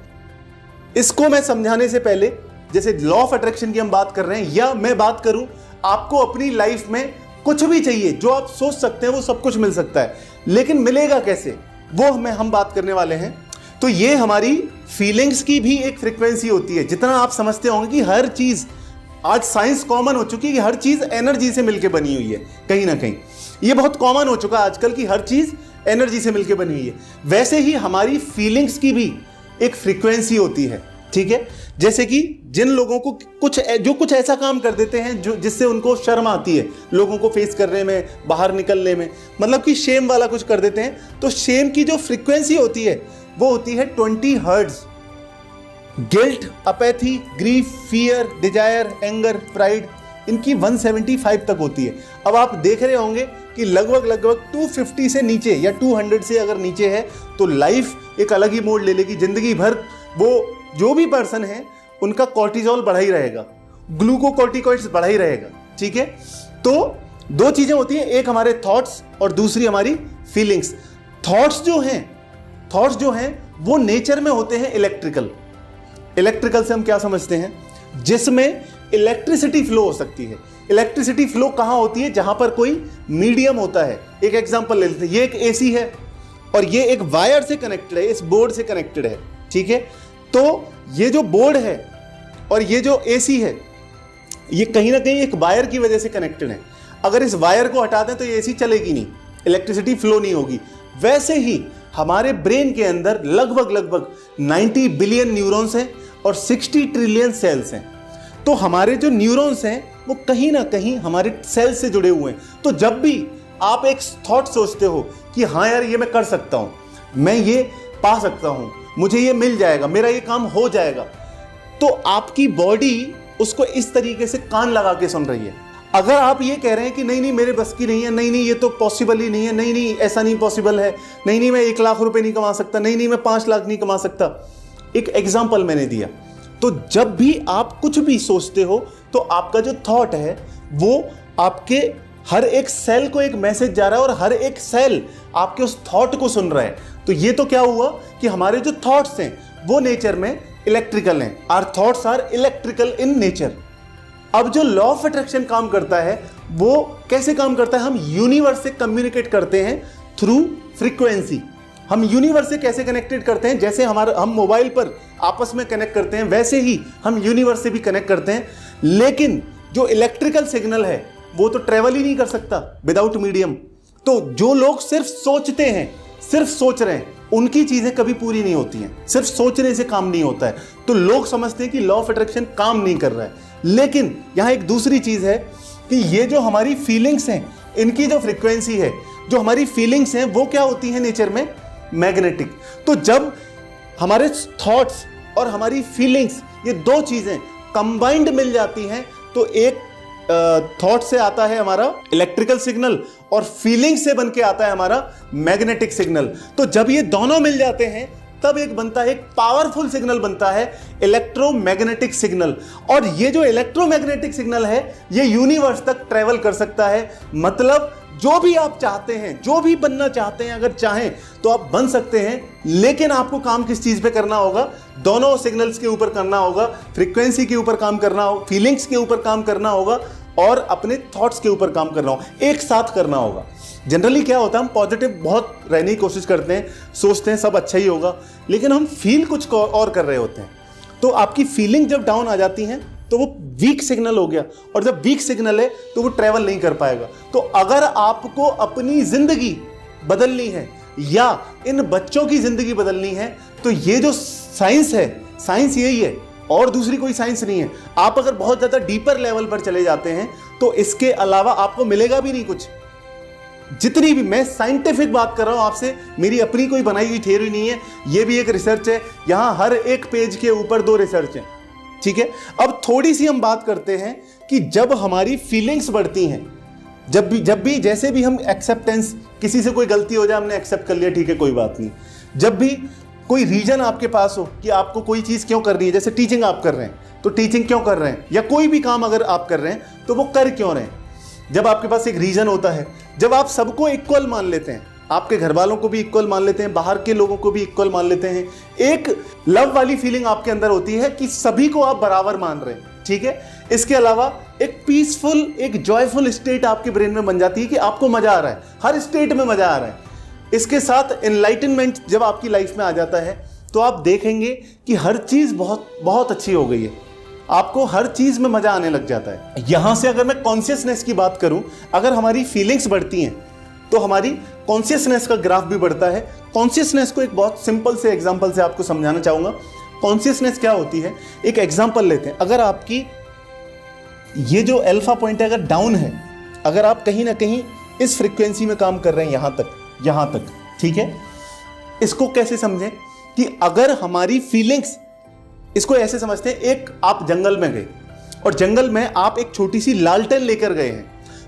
इसको मैं समझाने से पहले, जैसे लॉ ऑफ अट्रैक्शन की हम बात कर रहे हैं, या मैं बात करूं आपको अपनी लाइफ में कुछ भी चाहिए, जो आप सोच सकते हैं वो सब कुछ मिल सकता है, लेकिन मिलेगा कैसे, वो हम बात करने वाले हैं। तो ये हमारी फीलिंग्स की भी एक फ्रीक्वेंसी होती है। जितना आप समझते होंगे कि हर चीज, आज साइंस कॉमन हो चुकी है कि हर चीज एनर्जी से मिलकर बनी हुई है, कहीं ना कहीं ये बहुत कॉमन हो चुका है आजकल की हर चीज एनर्जी से मिलकर बनी हुई है। वैसे ही हमारी फीलिंग्स की भी एक फ्रीक्वेंसी होती है। ठीक है, जैसे कि जिन लोगों को कुछ ऐसा काम कर देते हैं जो जिससे उनको शर्म आती है लोगों को फेस करने में, बाहर निकलने में, मतलब कि शेम वाला कुछ कर देते हैं, तो शेम की जो फ्रीक्वेंसी होती है वो होती है 20 hertz. Guilt, apathy, grief, fear, desire, anger, pride, इनकी 175 तक होती है। अब आप देख रहे होंगे कि लगभग 250 से नीचे या 200 से अगर नीचे है तो लाइफ एक अलग ही मोड़ ले लेगी। जिंदगी भर वो जो भी पर्सन है उनका कॉर्टिजोल बढ़ा ही रहेगा, ग्लूकोकॉर्टिकॉइड्स बढ़ा ही रहेगा। ठीक है, तो दो चीजें होती हैं, एक हमारे थॉट्स और दूसरी हमारी फीलिंग्स। थॉट्स जो हैं वो नेचर में होते हैं इलेक्ट्रिकल से हम क्या समझते हैं, जिसमें इलेक्ट्रिसिटी फ्लो हो सकती है। इलेक्ट्रिसिटी फ्लो कहां होती है, जहां पर कोई मीडियम होता है। एक एग्जांपल ले लेते हैं, ये एक एसी है और ये एक वायर से कनेक्टेड है, इस बोर्ड से कनेक्टेड है। ठीक है, तो ये जो बोर्ड है और ये जो एसी है ये कहीं ना कहीं एक वायर की वजह से कनेक्टेड है। अगर इस वायर को हटा दें तो ये एसी चलेगी नहीं, इलेक्ट्रिसिटी फ्लो नहीं होगी। वैसे ही हमारे ब्रेन के अंदर लगभग 90 बिलियन न्यूरॉन्स हैं और 60 ट्रिलियन सेल्स हैं। तो हमारे जो न्यूरॉन्स हैं वो कहीं ना कहीं हमारे सेल्स से जुड़े हुए हैं। तो जब भी आप एक थॉट सोचते हो कि हाँ यार ये मैं कर सकता हूं, मैं ये पा सकता हूं, मुझे ये मिल जाएगा, मेरा ये काम हो जाएगा, तो आपकी बॉडी उसको इस तरीके से कान लगा के सुन रही है। अगर आप ये कह रहे हैं कि नहीं मेरे बस की नहीं है, नहीं ये तो पॉसिबल ही नहीं है, नहीं ऐसा नहीं पॉसिबल है, नहीं मैं 1 लाख रुपए नहीं कमा सकता, नहीं मैं 5 लाख नहीं कमा सकता, एक एग्जाम्पल मैंने दिया। तो जब भी आप कुछ भी सोचते हो तो आपका जो थॉट है वो आपके हर एक सेल को एक मैसेज जा रहा है और हर एक सेल आपके उस थॉट को सुन रहा है। तो ये तो क्या हुआ कि हमारे जो थॉट्स हैं वो नेचर में इलेक्ट्रिकल हैं। Our thoughts are electrical in nature. अब जो लॉ ऑफ अट्रैक्शन काम करता है वो कैसे काम करता है, हम यूनिवर्स से कम्युनिकेट करते हैं थ्रू फ्रीक्वेंसी। हम यूनिवर्स से कैसे कनेक्टेड करते हैं, जैसे हम मोबाइल पर आपस में कनेक्ट करते हैं वैसे ही हम यूनिवर्स से भी कनेक्ट करते हैं। लेकिन जो इलेक्ट्रिकल सिग्नल है वो तो ट्रेवल ही नहीं कर सकता विदाउट मीडियम। तो जो लोग सिर्फ सोचते हैं, सिर्फ सोच रहे हैं, उनकी चीजें कभी पूरी नहीं होती हैं। सिर्फ सोचने से काम नहीं होता है। तो लोग समझते हैं कि लॉ ऑफ अट्रैक्शन काम नहीं कर रहा है। लेकिन यहां एक दूसरी चीज है कि ये जो हमारी फीलिंग्स हैं, इनकी जो फ्रीक्वेंसी है, जो हमारी फीलिंग्स हैं वो क्या होती है नेचर में, मैग्नेटिक। तो जब हमारे थॉट्स और हमारी फीलिंग्स ये दो चीजें कंबाइंड मिल जाती हैं तो एक थॉट से आता है हमारा इलेक्ट्रिकल सिग्नल और फीलिंग से बन के आता है हमारा मैग्नेटिक सिग्नल। तो जब ये दोनों मिल जाते हैं तब एक बनता है, एक पावरफुल सिग्नल बनता है इलेक्ट्रोमैग्नेटिक सिग्नल। और ये जो इलेक्ट्रोमैग्नेटिक सिग्नल है ये यूनिवर्स तक ट्रेवल कर सकता है। मतलब जो भी आप चाहते हैं, जो भी बनना चाहते हैं, अगर चाहें तो आप बन सकते हैं। लेकिन आपको काम किस चीज पे करना होगा, दोनों सिग्नल्स के ऊपर करना होगा, फ्रीक्वेंसी के ऊपर काम करना होगा, फीलिंग्स के ऊपर काम करना होगा और अपने थॉट्स के ऊपर काम करना होगा, एक साथ करना होगा। जनरली क्या होता है, हम पॉजिटिव बहुत रहने की कोशिश करते हैं, सोचते हैं सब अच्छा ही होगा, लेकिन हम फील कुछ और कर रहे होते हैं। तो आपकी फीलिंग जब डाउन आ जाती हैं तो वो वीक सिग्नल हो गया, और जब वीक सिग्नल है तो वो ट्रेवल नहीं कर पाएगा। तो अगर आपको अपनी जिंदगी बदलनी है या इन बच्चों की जिंदगी बदलनी है तो ये जो साइंस है, साइंस यही है और दूसरी कोई साइंस नहीं है। आप अगर बहुत ज्यादा डीपर लेवल पर चले जाते हैं तो इसके अलावा आपको मिलेगा भी नहीं कुछ। जितनी भी मैं साइंटिफिक बात कर रहा हूं आपसे, मेरी अपनी कोई बनाई हुई थ्योरी नहीं है, ये भी एक रिसर्च है। यहां हर एक पेज के ऊपर 2 रिसर्च है। ठीक है, अब थोड़ी सी हम बात करते हैं कि जब हमारी फीलिंग्स बढ़ती हैं, जब भी जैसे भी हम एक्सेप्टेंस, किसी से कोई गलती हो जाए हमने एक्सेप्ट कर लिया, ठीक है कोई बात नहीं। जब भी कोई रीजन आपके पास हो कि आपको कोई चीज क्यों करनी है, जैसे टीचिंग आप कर रहे हैं तो टीचिंग क्यों कर रहे हैं, या कोई भी काम अगर आप कर रहे हैं तो वो कर क्यों रहे हैं, जब आपके पास एक रीजन होता है, जब आप सबको इक्वल मान लेते हैं, आपके घर वालों को भी इक्वल मान लेते हैं, बाहर के लोगों को भी इक्वल मान लेते हैं, एक लव वाली फीलिंग आपके अंदर होती है कि सभी को आप बराबर मान रहे हैं। ठीक है, इसके अलावा एक पीसफुल, एक जॉयफुल स्टेट आपके ब्रेन में बन जाती है कि आपको मजा आ रहा है, हर स्टेट में मजा आ रहा है। इसके साथ एनलाइटनमेंट जब आपकी लाइफ में आ जाता है तो आप देखेंगे कि हर चीज बहुत बहुत अच्छी हो गई है, आपको हर चीज में मजा आने लग जाता है। यहां से अगर मैं कॉन्शियसनेस की बात करूं, अगर हमारी फीलिंग्स बढ़ती हैं तो हमारी कॉन्शियसनेस का ग्राफ भी बढ़ता है। कॉन्शियसनेस को एक बहुत सिंपल से एग्जांपल से आपको समझाना चाहूंगा। कॉन्शियसनेस क्या होती है, एक एग्जांपल लेते हैं। अगर आपकी ये जो अल्फा पॉइंट है अगर डाउन है, अगर आप कहीं ना कहीं इस फ्रीक्वेंसी में काम कर रहे हैं यहां तक, ठीक है, इसको कैसे समझें कि अगर हमारी फीलिंग्स, इसको ऐसे समझते हैं, एक आप जंगल में गए, और जंगल में आप एक छोटी सी लालटेन लेकर गए हैं,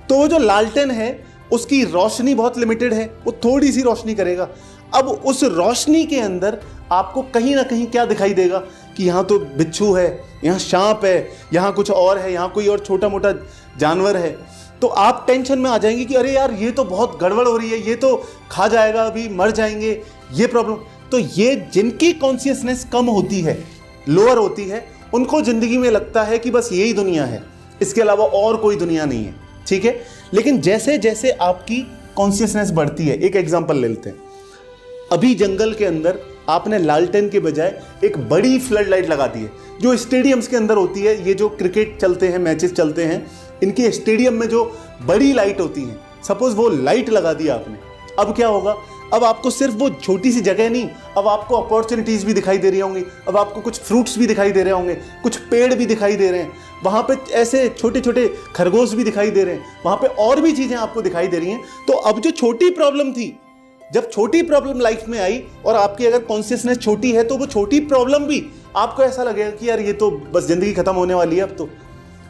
तो वो जो लालटेन है उसकी रोशनी बहुत लिमिटेड है, वो थोड़ी सी रोशनी करेगा। अब उस रोशनी के अंदर आपको कहीं ना कहीं क्या दिखाई देगा कि यहाँ तो बिच्छू है, यहाँ सांप है, यहाँ कुछ और है, यहाँ कोई और छोटा मोटा जानवर है। तो आप टेंशन में आ जाएंगे कि अरे यार ये तो बहुत गड़बड़ हो रही है, ये तो खा जाएगा, अभी मर जाएंगे, ये प्रॉब्लम। तो ये जिनकी कॉन्शियसनेस कम होती है, लोअर होती है, उनको जिंदगी में लगता है कि बस यही दुनिया है, इसके अलावा और कोई दुनिया नहीं है, ठीक है। लेकिन जैसे जैसे आपकी कॉन्शियसनेस बढ़ती है, एक एग्जांपल ले लेते हैं। अभी जंगल के अंदर आपने लालटेन के बजाय एक बड़ी फ्लड लाइट लगा दी है, जो स्टेडियम्स के अंदर होती है। ये जो क्रिकेट चलते हैं, मैचेस चलते हैं, इनके स्टेडियम में जो बड़ी लाइट होती है, सपोज वो लाइट लगा दी आपने, अब क्या होगा? अब आपको सिर्फ वो छोटी सी जगह नहीं, अब आपको अपॉर्चुनिटीज भी दिखाई दे रही होंगी, अब आपको कुछ फ्रूट्स भी दिखाई दे रहे होंगे, कुछ पेड़ भी दिखाई दे रहे हैं, वहाँ पे ऐसे छोटे छोटे खरगोश भी दिखाई दे रहे हैं, वहाँ पे और भी चीज़ें आपको दिखाई दे रही हैं। तो अब जो छोटी प्रॉब्लम थी, जब छोटी प्रॉब्लम लाइफ में आई और आपकी अगर कॉन्शियसनेस छोटी है, तो वो छोटी प्रॉब्लम भी आपको ऐसा लगेगा कि यार ये तो बस ज़िंदगी खत्म होने वाली है अब तो,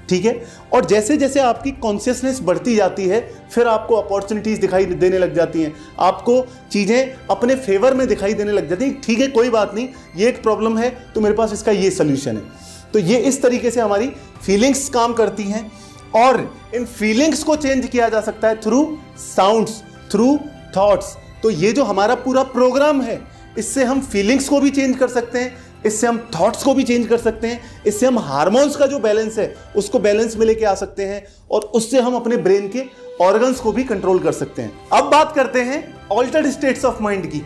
ठीक है। और जैसे जैसे आपकी कॉन्शियसनेस बढ़ती जाती है, फिर आपको अपॉर्चुनिटीज़ दिखाई देने लग जाती हैं, आपको चीज़ें अपने फेवर में दिखाई देने लग जाती हैं। ठीक है, कोई बात नहीं, ये एक प्रॉब्लम है तो मेरे पास इसका ये सोल्यूशन है। तो ये इस तरीके से हमारी फीलिंग्स काम करती हैं, और इन फीलिंग्स को चेंज किया जा सकता है थ्रू साउंड्स, थ्रू थॉट्स। तो ये जो हमारा पूरा प्रोग्राम है, इससे हम फीलिंग्स को भी चेंज कर सकते हैं, इससे हम थॉट्स को भी चेंज कर सकते हैं, इससे हम हार्मोन्स का जो बैलेंस है उसको बैलेंस में लेके आ सकते हैं, और उससे हम अपने ब्रेन के ऑर्गन्स को भी कंट्रोल कर सकते हैं। अब बात करते हैं ऑल्टर्ड स्टेट्स ऑफ माइंड की।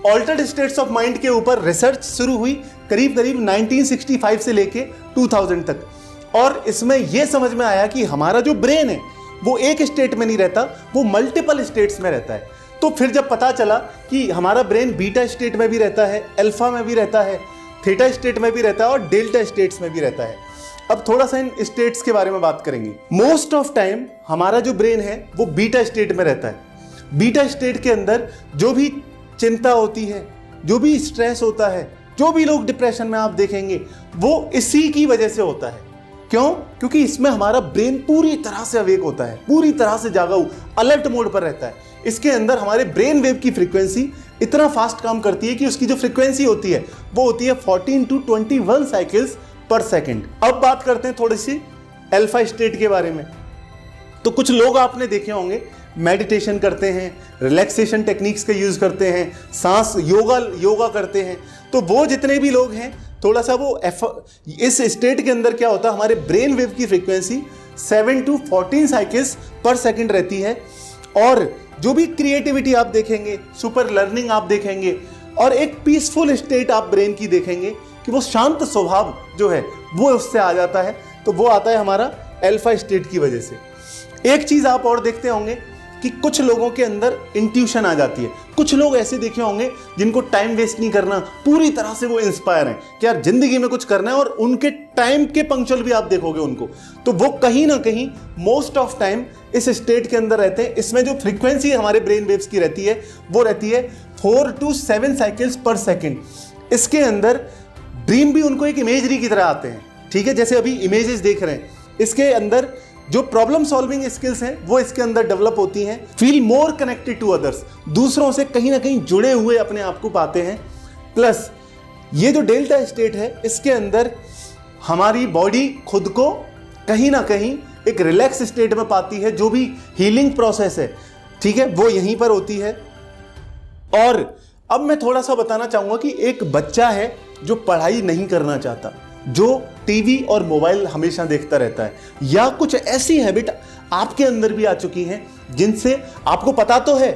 ऑल्टर्ड स्टेट्स ऑफ माइंड के ऊपर रिसर्च शुरू हुई करीब करीब 1965 से लेके 2000 तक, और इसमें यह समझ में आया कि हमारा जो ब्रेन है वो एक स्टेट में नहीं रहता, वो मल्टीपल स्टेट्स में रहता है। तो फिर जब पता चला कि हमारा ब्रेन बीटा स्टेट में भी रहता है, अल्फा में भी रहता है, थीटा स्टेट में भी रहता है, और डेल्टा स्टेट्स में भी रहता है। अब थोड़ा सा इन स्टेट्स के बारे में बात करेंगे। मोस्ट ऑफ टाइम हमारा जो ब्रेन है वो बीटा स्टेट में रहता है। बीटा स्टेट के अंदर जो भी चिंता होती है, जो भी स्ट्रेस होता है, जो भी लोग डिप्रेशन में आप देखेंगे, वो इसी की वजह से होता है। क्यों? क्योंकि इसमें हमारा ब्रेन पूरी तरह से अवेक होता है, पूरी तरह से जागा हुआ, अलर्ट मोड पर रहता है। इसके अंदर हमारे ब्रेन वेव की फ्रीक्वेंसी इतना फास्ट काम करती है कि उसकी जो फ्रीक्वेंसी होती है वो होती है 14 to 21 साइकिल्स पर सेकंड। अब बात करते हैं थोड़ी सी अल्फा स्टेट के बारे में। तो कुछ लोग आपने देखे होंगे मेडिटेशन करते हैं, रिलैक्सेशन टेक्निक्स का यूज करते हैं, सांस योगा करते हैं। तो वो जितने भी लोग हैं, थोड़ा सा वो इस स्टेट के अंदर क्या होता है, हमारे ब्रेन वेव की फ्रीक्वेंसी 7 to 14 साइकिल्स पर सेकंड रहती है। और जो भी क्रिएटिविटी आप देखेंगे, सुपर लर्निंग आप देखेंगे, और एक पीसफुल स्टेट आप ब्रेन की देखेंगे कि वो शांत स्वभाव जो है वो उससे आ जाता है। तो वो आता है हमारा अल्फा स्टेट की वजह से। एक चीज़ आप और देखते होंगे कि कुछ लोगों के अंदर इंट्यूशन आ जाती है। कुछ लोग ऐसे देखे होंगे जिनको टाइम वेस्ट नहीं करना, पूरी तरह से वो इंस्पायर हैं कि यार जिंदगी में कुछ करना है, और उनके टाइम के पंक्चुअल भी आप देखोगे उनको। तो वो कहीं ना कहीं मोस्ट ऑफ टाइम इस स्टेट के अंदर रहते हैं। इसमें जो फ्रीक्वेंसी हमारे ब्रेन वेव्स की रहती है वो रहती है 4 to 7 साइकिल्स पर सेकेंड। इसके अंदर ड्रीम भी उनको एक इमेजरी की तरह आते हैं, ठीक है, जैसे अभी इमेजेस देख रहे हैं। इसके अंदर जो प्रॉब्लम सॉल्विंग स्किल्स हैं वो इसके अंदर डेवलप होती हैं। Feel more connected to others, दूसरों से कहीं ना कहीं जुड़े हुए अपने आप को पाते हैं। प्लस ये जो डेल्टा स्टेट है, इसके अंदर हमारी बॉडी खुद को कहीं ना कहीं एक रिलैक्स स्टेट में पाती है। जो भी हीलिंग प्रोसेस है, ठीक है, वो यहीं पर होती है। और अब मैं थोड़ा सा बताना चाहूंगा कि एक बच्चा है जो पढ़ाई नहीं करना चाहता, जो टीवी और मोबाइल हमेशा देखता रहता है, या कुछ ऐसी हैबिट आपके अंदर भी आ चुकी हैं जिनसे आपको पता तो है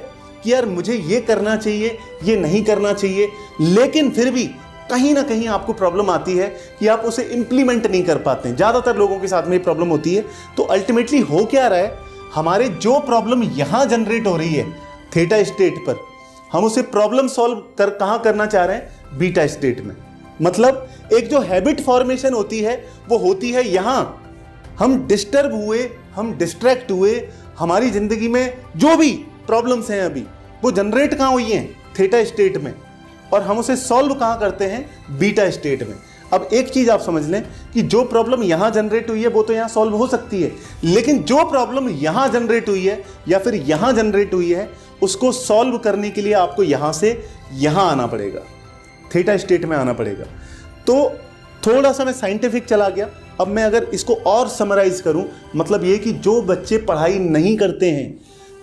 कि यार मुझे ये करना चाहिए, ये नहीं करना चाहिए, लेकिन फिर भी कहीं ना कहीं आपको प्रॉब्लम आती है कि आप उसे इंप्लीमेंट नहीं कर पाते हैं। ज़्यादातर लोगों के साथ में ये प्रॉब्लम होती है। तो अल्टीमेटली हो क्या रहा है, हमारे जो प्रॉब्लम यहाँ जनरेट हो रही है थीटा स्टेट पर, हम उसे प्रॉब्लम सॉल्व कहाँ करना चाह रहे हैं, बीटा स्टेट में। मतलब एक जो हैबिट फॉर्मेशन होती है वो होती है यहाँ। हम डिस्टर्ब हुए, हम डिस्ट्रैक्ट हुए, हमारी ज़िंदगी में जो भी प्रॉब्लम्स हैं अभी वो जनरेट कहाँ हुई हैं, थीटा स्टेट में, और हम उसे सॉल्व कहाँ करते हैं, बीटा स्टेट में। अब एक चीज आप समझ लें कि जो प्रॉब्लम यहां जनरेट हुई है वो तो यहां सॉल्व हो सकती है, लेकिन जो प्रॉब्लम यहां जनरेट हुई है या फिर यहां जनरेट हुई है उसको सॉल्व करने के लिए आपको यहां से यहां आना पड़ेगा, थीटा स्टेट में आना पड़ेगा। तो थोड़ा सा मैं साइंटिफिक चला गया। अब मैं अगर इसको और समराइज करूं, मतलब ये कि जो बच्चे पढ़ाई नहीं करते हैं,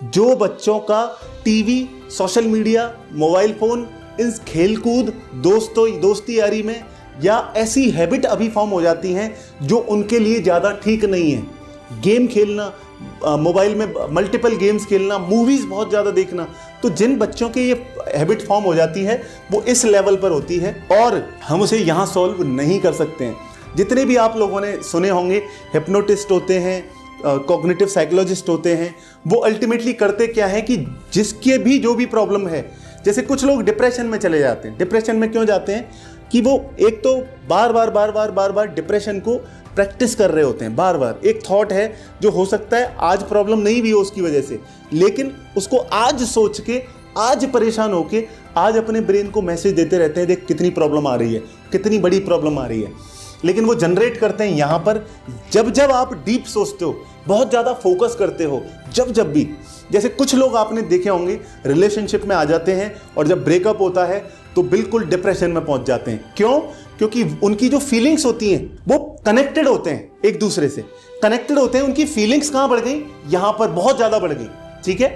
जो बच्चों का TV, social media, mobile phone, इन खेलकूद, दोस्ती यारी में या ऐसी हैबिट अभी फॉर्म हो जाती हैं जो उनके लिए ज़्यादा ठीक नहीं है, गेम खेलना, मोबाइल में मल्टीपल गेम्स खेलना, मूवीज़ बहुत ज़्यादा देखना, तो जिन बच्चों के ये हैबिट फॉर्म हो जाती है वो इस लेवल पर होती है और हम उसे यहाँ सॉल्व नहीं कर सकते हैं। जितने भी आप लोगों ने सुने होंगे हिप्नोटिस्ट होते हैं, कॉग्निटिव साइकोलॉजिस्ट होते हैं, वो अल्टीमेटली करते क्या है कि जिसके भी जो भी प्रॉब्लम है, जैसे कुछ लोग डिप्रेशन में चले जाते हैं। डिप्रेशन में क्यों जाते हैं कि वो एक तो बार बार डिप्रेशन को प्रैक्टिस कर रहे होते हैं, बार बार एक थॉट है जो हो सकता है आज प्रॉब्लम नहीं भी हो उसकी वजह से, लेकिन उसको आज सोच के, आज परेशान होके, आज अपने ब्रेन को मैसेज देते रहते हैं, देख कितनी प्रॉब्लम आ रही है, कितनी बड़ी प्रॉब्लम आ रही है। लेकिन वो जनरेट करते हैं यहाँ पर जब आप डीप सोचते हो, बहुत ज़्यादा फोकस करते हो, जब भी। जैसे कुछ लोग आपने देखे होंगे रिलेशनशिप में आ जाते हैं और जब ब्रेकअप होता है तो बिल्कुल डिप्रेशन में पहुंच जाते हैं। क्यों? क्योंकि उनकी जो फीलिंग्स होती हैं वो कनेक्टेड होते हैं, एक दूसरे से कनेक्टेड होते हैं। उनकी फीलिंग्स कहाँ बढ़ गई? यहां पर बहुत ज्यादा बढ़ गई। ठीक है,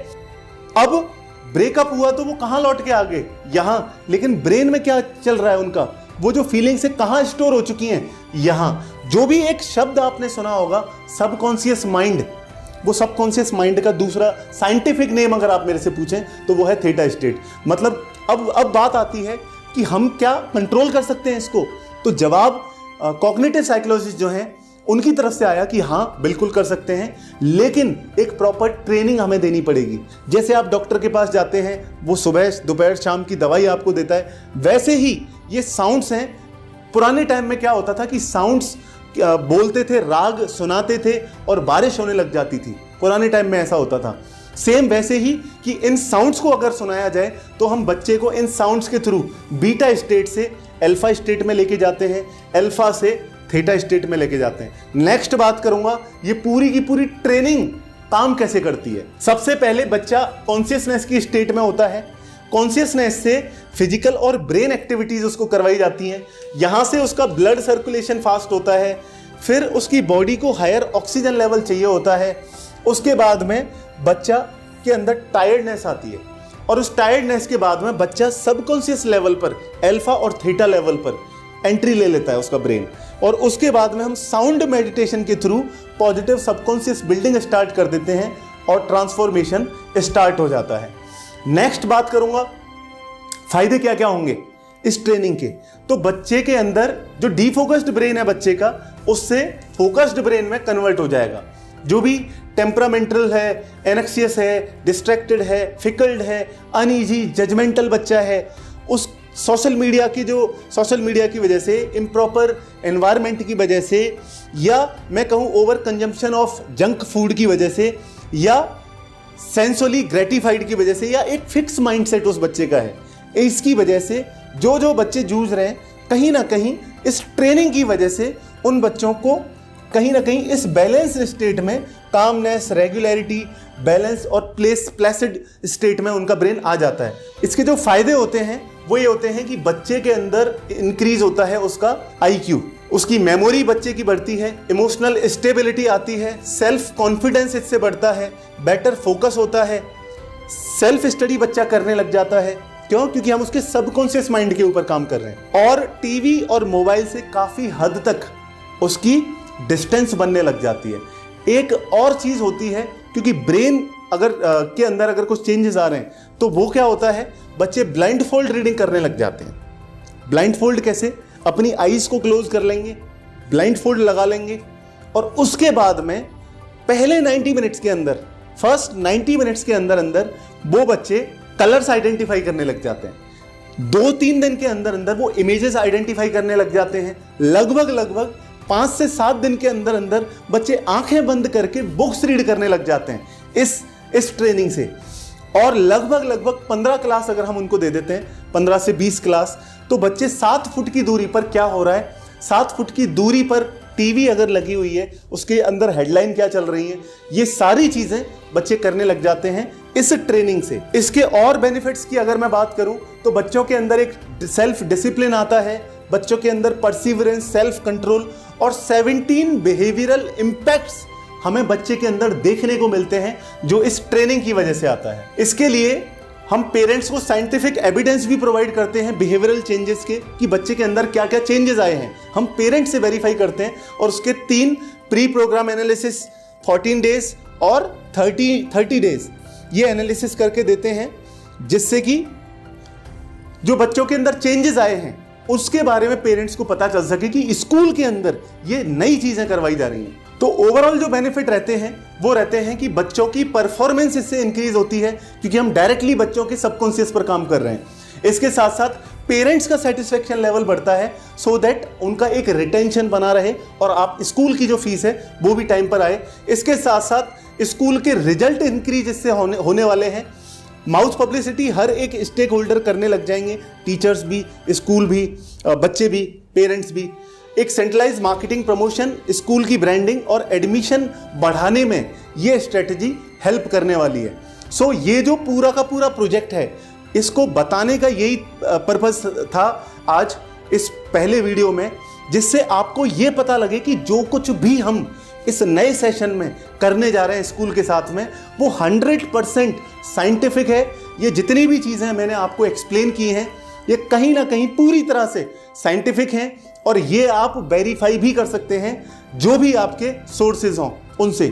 अब ब्रेकअप हुआ तो वो कहां लौट के आ गए? यहां। लेकिन ब्रेन में क्या चल रहा है उनका? वो जो फीलिंग्स है कहां स्टोर हो चुकी हैं? यहां। जो भी एक शब्द आपने सुना होगा सबकॉन्शियस माइंड, वो सबकॉन्शियस माइंड का दूसरा साइंटिफिक नेम अगर आप मेरे से पूछें तो वो है थीटा स्टेट। मतलब अब बात आती है कि हम क्या कंट्रोल कर सकते हैं इसको? तो जवाब कॉग्निटिव साइकोलॉजिस्ट जो हैं उनकी तरफ से आया कि हाँ बिल्कुल कर सकते हैं, लेकिन एक प्रॉपर ट्रेनिंग हमें देनी पड़ेगी। जैसे आप डॉक्टर के पास जाते हैं, वो सुबह दोपहर शाम की दवाई आपको देता है, वैसे ही ये साउंड्स हैं। पुराने टाइम में क्या होता था कि साउंड्स बोलते थे, राग सुनाते थे और बारिश होने लग जाती थी। पुराने टाइम में ऐसा होता था। सेम वैसे ही कि इन साउंड्स को अगर सुनाया जाए तो हम बच्चे को इन साउंड्स के थ्रू बीटा स्टेट से अल्फा स्टेट में लेके जाते हैं, अल्फा से थीटा स्टेट में लेके जाते हैं। नेक्स्ट बात करूंगा ये पूरी की पूरी ट्रेनिंग काम कैसे करती है। सबसे पहले बच्चा कॉन्शियसनेस की स्टेट में होता है। कॉन्शियसनेस से फिजिकल और ब्रेन एक्टिविटीज उसको करवाई जाती हैं। यहां से उसका ब्लड सर्कुलेशन फास्ट होता है, फिर उसकी बॉडी को हायर ऑक्सीजन लेवल चाहिए होता है। उसके बाद में बच्चा के अंदर टायर्डनेस आती है और उस टायर्डनेस के बाद में बच्चा सबकॉन्शियस लेवल पर अल्फा और थीटा लेवल पर एंट्री ले लेता है उसका ब्रेन। और उसके बाद में हम साउंड मेडिटेशन के through positive subconscious building start कर देते हैं और ट्रांसफॉर्मेशन स्टार्ट हो जाता है। नेक्स्ट बात करूंगा फायदे क्या क्या होंगे इस ट्रेनिंग के। तो बच्चे के अंदर जो डीफोकस्ड ब्रेन है बच्चे का, उससे फोकस्ड ब्रेन में कन्वर्ट हो जाएगा। जो भी टेम्परामेंटल है, एनक्सियस है, डिस्ट्रैक्टेड है, फिकल्ड है, अनईजी, जजमेंटल बच्चा है, उस सोशल मीडिया की वजह से, इम्प्रॉपर एनवायरनमेंट की वजह से, या मैं कहूँ over consumption of junk food की वजह से, या सेंसुअली ग्रेटिफाइड की वजह से, या एक फिक्स माइंडसेट उस बच्चे का है, इसकी वजह से जो बच्चे जूझ रहे हैं, कहीं ना कहीं इस ट्रेनिंग की वजह से उन बच्चों को कहीं ना कहीं इस बैलेंस स्टेट में, कामनेस, रेगुलरिटी, बैलेंस और प्लेसिड स्टेट में उनका ब्रेन आ जाता है। इसके जो फायदे होते हैं वो ये होते हैं कि बच्चे के अंदर इंक्रीज होता है उसका IQ, उसकी मेमोरी बच्चे की बढ़ती है, इमोशनल स्टेबिलिटी आती है, सेल्फ कॉन्फिडेंस इससे बढ़ता है, बेटर फोकस होता है, सेल्फ स्टडी बच्चा करने लग जाता है। क्यों? क्योंकि हम उसके सबकॉन्शियस माइंड के ऊपर काम कर रहे हैं। और टीवी और मोबाइल से काफी हद तक उसकी डिस्टेंस बनने लग जाती है। एक और चीज होती है, क्योंकि ब्रेन के अंदर अगर कुछ चेंजेस आ रहे हैं तो वो क्या होता है, बच्चे ब्लाइंड फोल्ड रीडिंग करने लग जाते हैं। ब्लाइंड फोल्ड कैसे? अपनी आईज को क्लोज कर लेंगे, ब्लाइंड फोल्ड लगा लेंगे और उसके बाद में पहले 90 मिनट्स के अंदर, फर्स्ट 90 मिनट्स के अंदर वो बच्चे कलर्स आइडेंटिफाई करने लग जाते हैं। 2-3 दिन के अंदर वो इमेजेस आइडेंटिफाई करने लग जाते हैं। लगभग 5 से 7 दिन के अंदर बच्चे आंखें बंद करके बुक्स रीड करने लग जाते हैं इस ट्रेनिंग से। और लगभग 15 क्लास अगर हम उनको दे देते हैं, 15 से 20 क्लास, तो बच्चे 7 फुट की दूरी पर क्या हो रहा है, 7 फुट की दूरी पर टीवी अगर लगी हुई है, उसके अंदर हेडलाइन क्या चल रही है, ये सारी चीजें बच्चे करने लग जाते हैं इस ट्रेनिंग से। इसके और बेनिफिट्स की अगर मैं बात करूं तो बच्चों के अंदर एक सेल्फ डिसिप्लिन आता है, बच्चों के अंदर परसिवरेंस, सेल्फ कंट्रोल और 17 बिहेवियरल इंपैक्ट्स हमें बच्चे के अंदर देखने को मिलते हैं जो इस ट्रेनिंग की वजह से आता है। इसके लिए हम पेरेंट्स को साइंटिफिक एविडेंस भी प्रोवाइड करते हैं बिहेवियरल चेंजेस के, कि बच्चे के अंदर क्या क्या चेंजेस आए हैं, हम पेरेंट्स से वेरीफाई करते हैं और उसके 3 प्री प्रोग्राम एनालिसिस 14 डेज और 30 डेज ये एनालिसिस करके देते हैं, जिससे कि जो बच्चों के अंदर चेंजेस आए हैं उसके बारे में पेरेंट्स को पता चल सके कि स्कूल के अंदर ये नई चीजें करवाई जा रही हैं। तो ओवरऑल जो बेनिफिट रहते हैं वो रहते हैं कि बच्चों की परफॉर्मेंस इससे इंक्रीज होती है, क्योंकि हम डायरेक्टली बच्चों के सबकॉन्शियस पर काम कर रहे हैं। इसके साथ साथ पेरेंट्स का सेटिस्फेक्शन लेवल बढ़ता है, सो दैट उनका एक रिटेंशन बना रहे और आप स्कूल की जो फीस है वो भी टाइम पर आए। इसके साथ साथ स्कूल के रिजल्ट इंक्रीज इससे होने वाले हैं। माउथ पब्लिसिटी हर एक स्टेक होल्डर करने लग जाएंगे, टीचर्स भी, स्कूल भी, बच्चे भी, पेरेंट्स भी। एक सेंट्रलाइज मार्केटिंग प्रमोशन, स्कूल की ब्रांडिंग और एडमिशन बढ़ाने में ये स्ट्रेटजी हेल्प करने वाली है। सो ये जो पूरा का पूरा प्रोजेक्ट है, इसको बताने का यही पर्पस था आज इस पहले वीडियो में, जिससे आपको ये पता लगे कि जो कुछ भी हम इस नए सेशन में करने जा रहे हैं स्कूल के साथ में, वो 100% साइंटिफिक है। ये जितनी भी चीज़ें मैंने आपको एक्सप्लेन की हैं, ये कहीं ना कहीं पूरी तरह से साइंटिफिक हैं और ये आप वेरीफाई भी कर सकते हैं जो भी आपके सोर्सेज हों उनसे।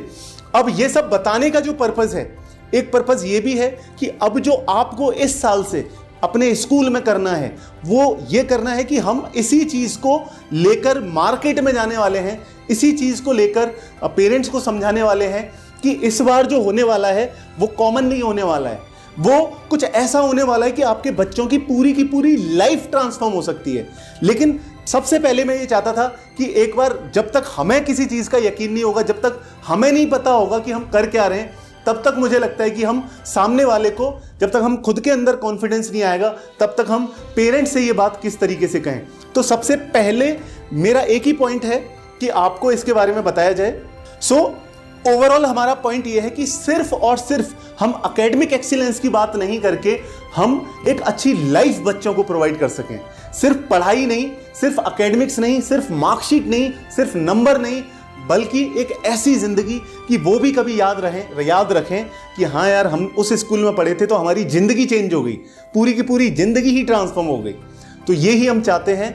अब ये सब बताने का जो पर्पज़ है, एक पर्पज़ ये भी है कि अब जो आपको इस साल से अपने स्कूल में करना है वो ये करना है कि हम इसी चीज़ को लेकर मार्केट में जाने वाले हैं, इसी चीज़ को लेकर पेरेंट्स को समझाने वाले हैं कि इस बार जो होने वाला है वो कॉमन नहीं होने वाला है, वो कुछ ऐसा होने वाला है कि आपके बच्चों की पूरी लाइफ ट्रांसफॉर्म हो सकती है। लेकिन सबसे पहले मैं ये चाहता था कि एक बार, जब तक हमें किसी चीज़ का यकीन नहीं होगा, जब तक हमें नहीं पता होगा कि हम कर क्या रहे हैं, तब तक मुझे लगता है कि हम सामने वाले को, जब तक हम खुद के अंदर कॉन्फिडेंस नहीं आएगा, तब तक हम पेरेंट्स से ये बात किस तरीके से कहें। तो सबसे पहले मेरा एक ही पॉइंट है कि आपको इसके बारे में बताया जाए। सो ओवरऑल हमारा पॉइंट ये है कि सिर्फ और सिर्फ हम एकेडमिक एक्सीलेंस की बात नहीं करके हम एक अच्छी लाइफ बच्चों को प्रोवाइड कर सकें। सिर्फ पढ़ाई नहीं, सिर्फ एकेडमिक्स नहीं, सिर्फ मार्कशीट नहीं, सिर्फ नंबर नहीं, बल्कि एक ऐसी ज़िंदगी कि वो भी कभी याद रखें कि हाँ यार, हम उस स्कूल में पढ़े थे तो हमारी ज़िंदगी चेंज हो गई, पूरी की पूरी ज़िंदगी ही ट्रांसफॉर्म हो गई। तो ये ही हम चाहते हैं।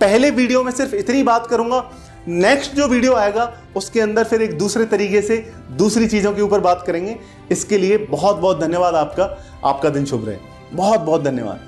पहले वीडियो में सिर्फ इतनी बात करूँगा, नेक्स्ट जो वीडियो आएगा उसके अंदर फिर एक दूसरे तरीके से दूसरी चीज़ों के ऊपर बात करेंगे। इसके लिए बहुत बहुत धन्यवाद आपका। आपका दिन शुभ रहे। बहुत बहुत धन्यवाद।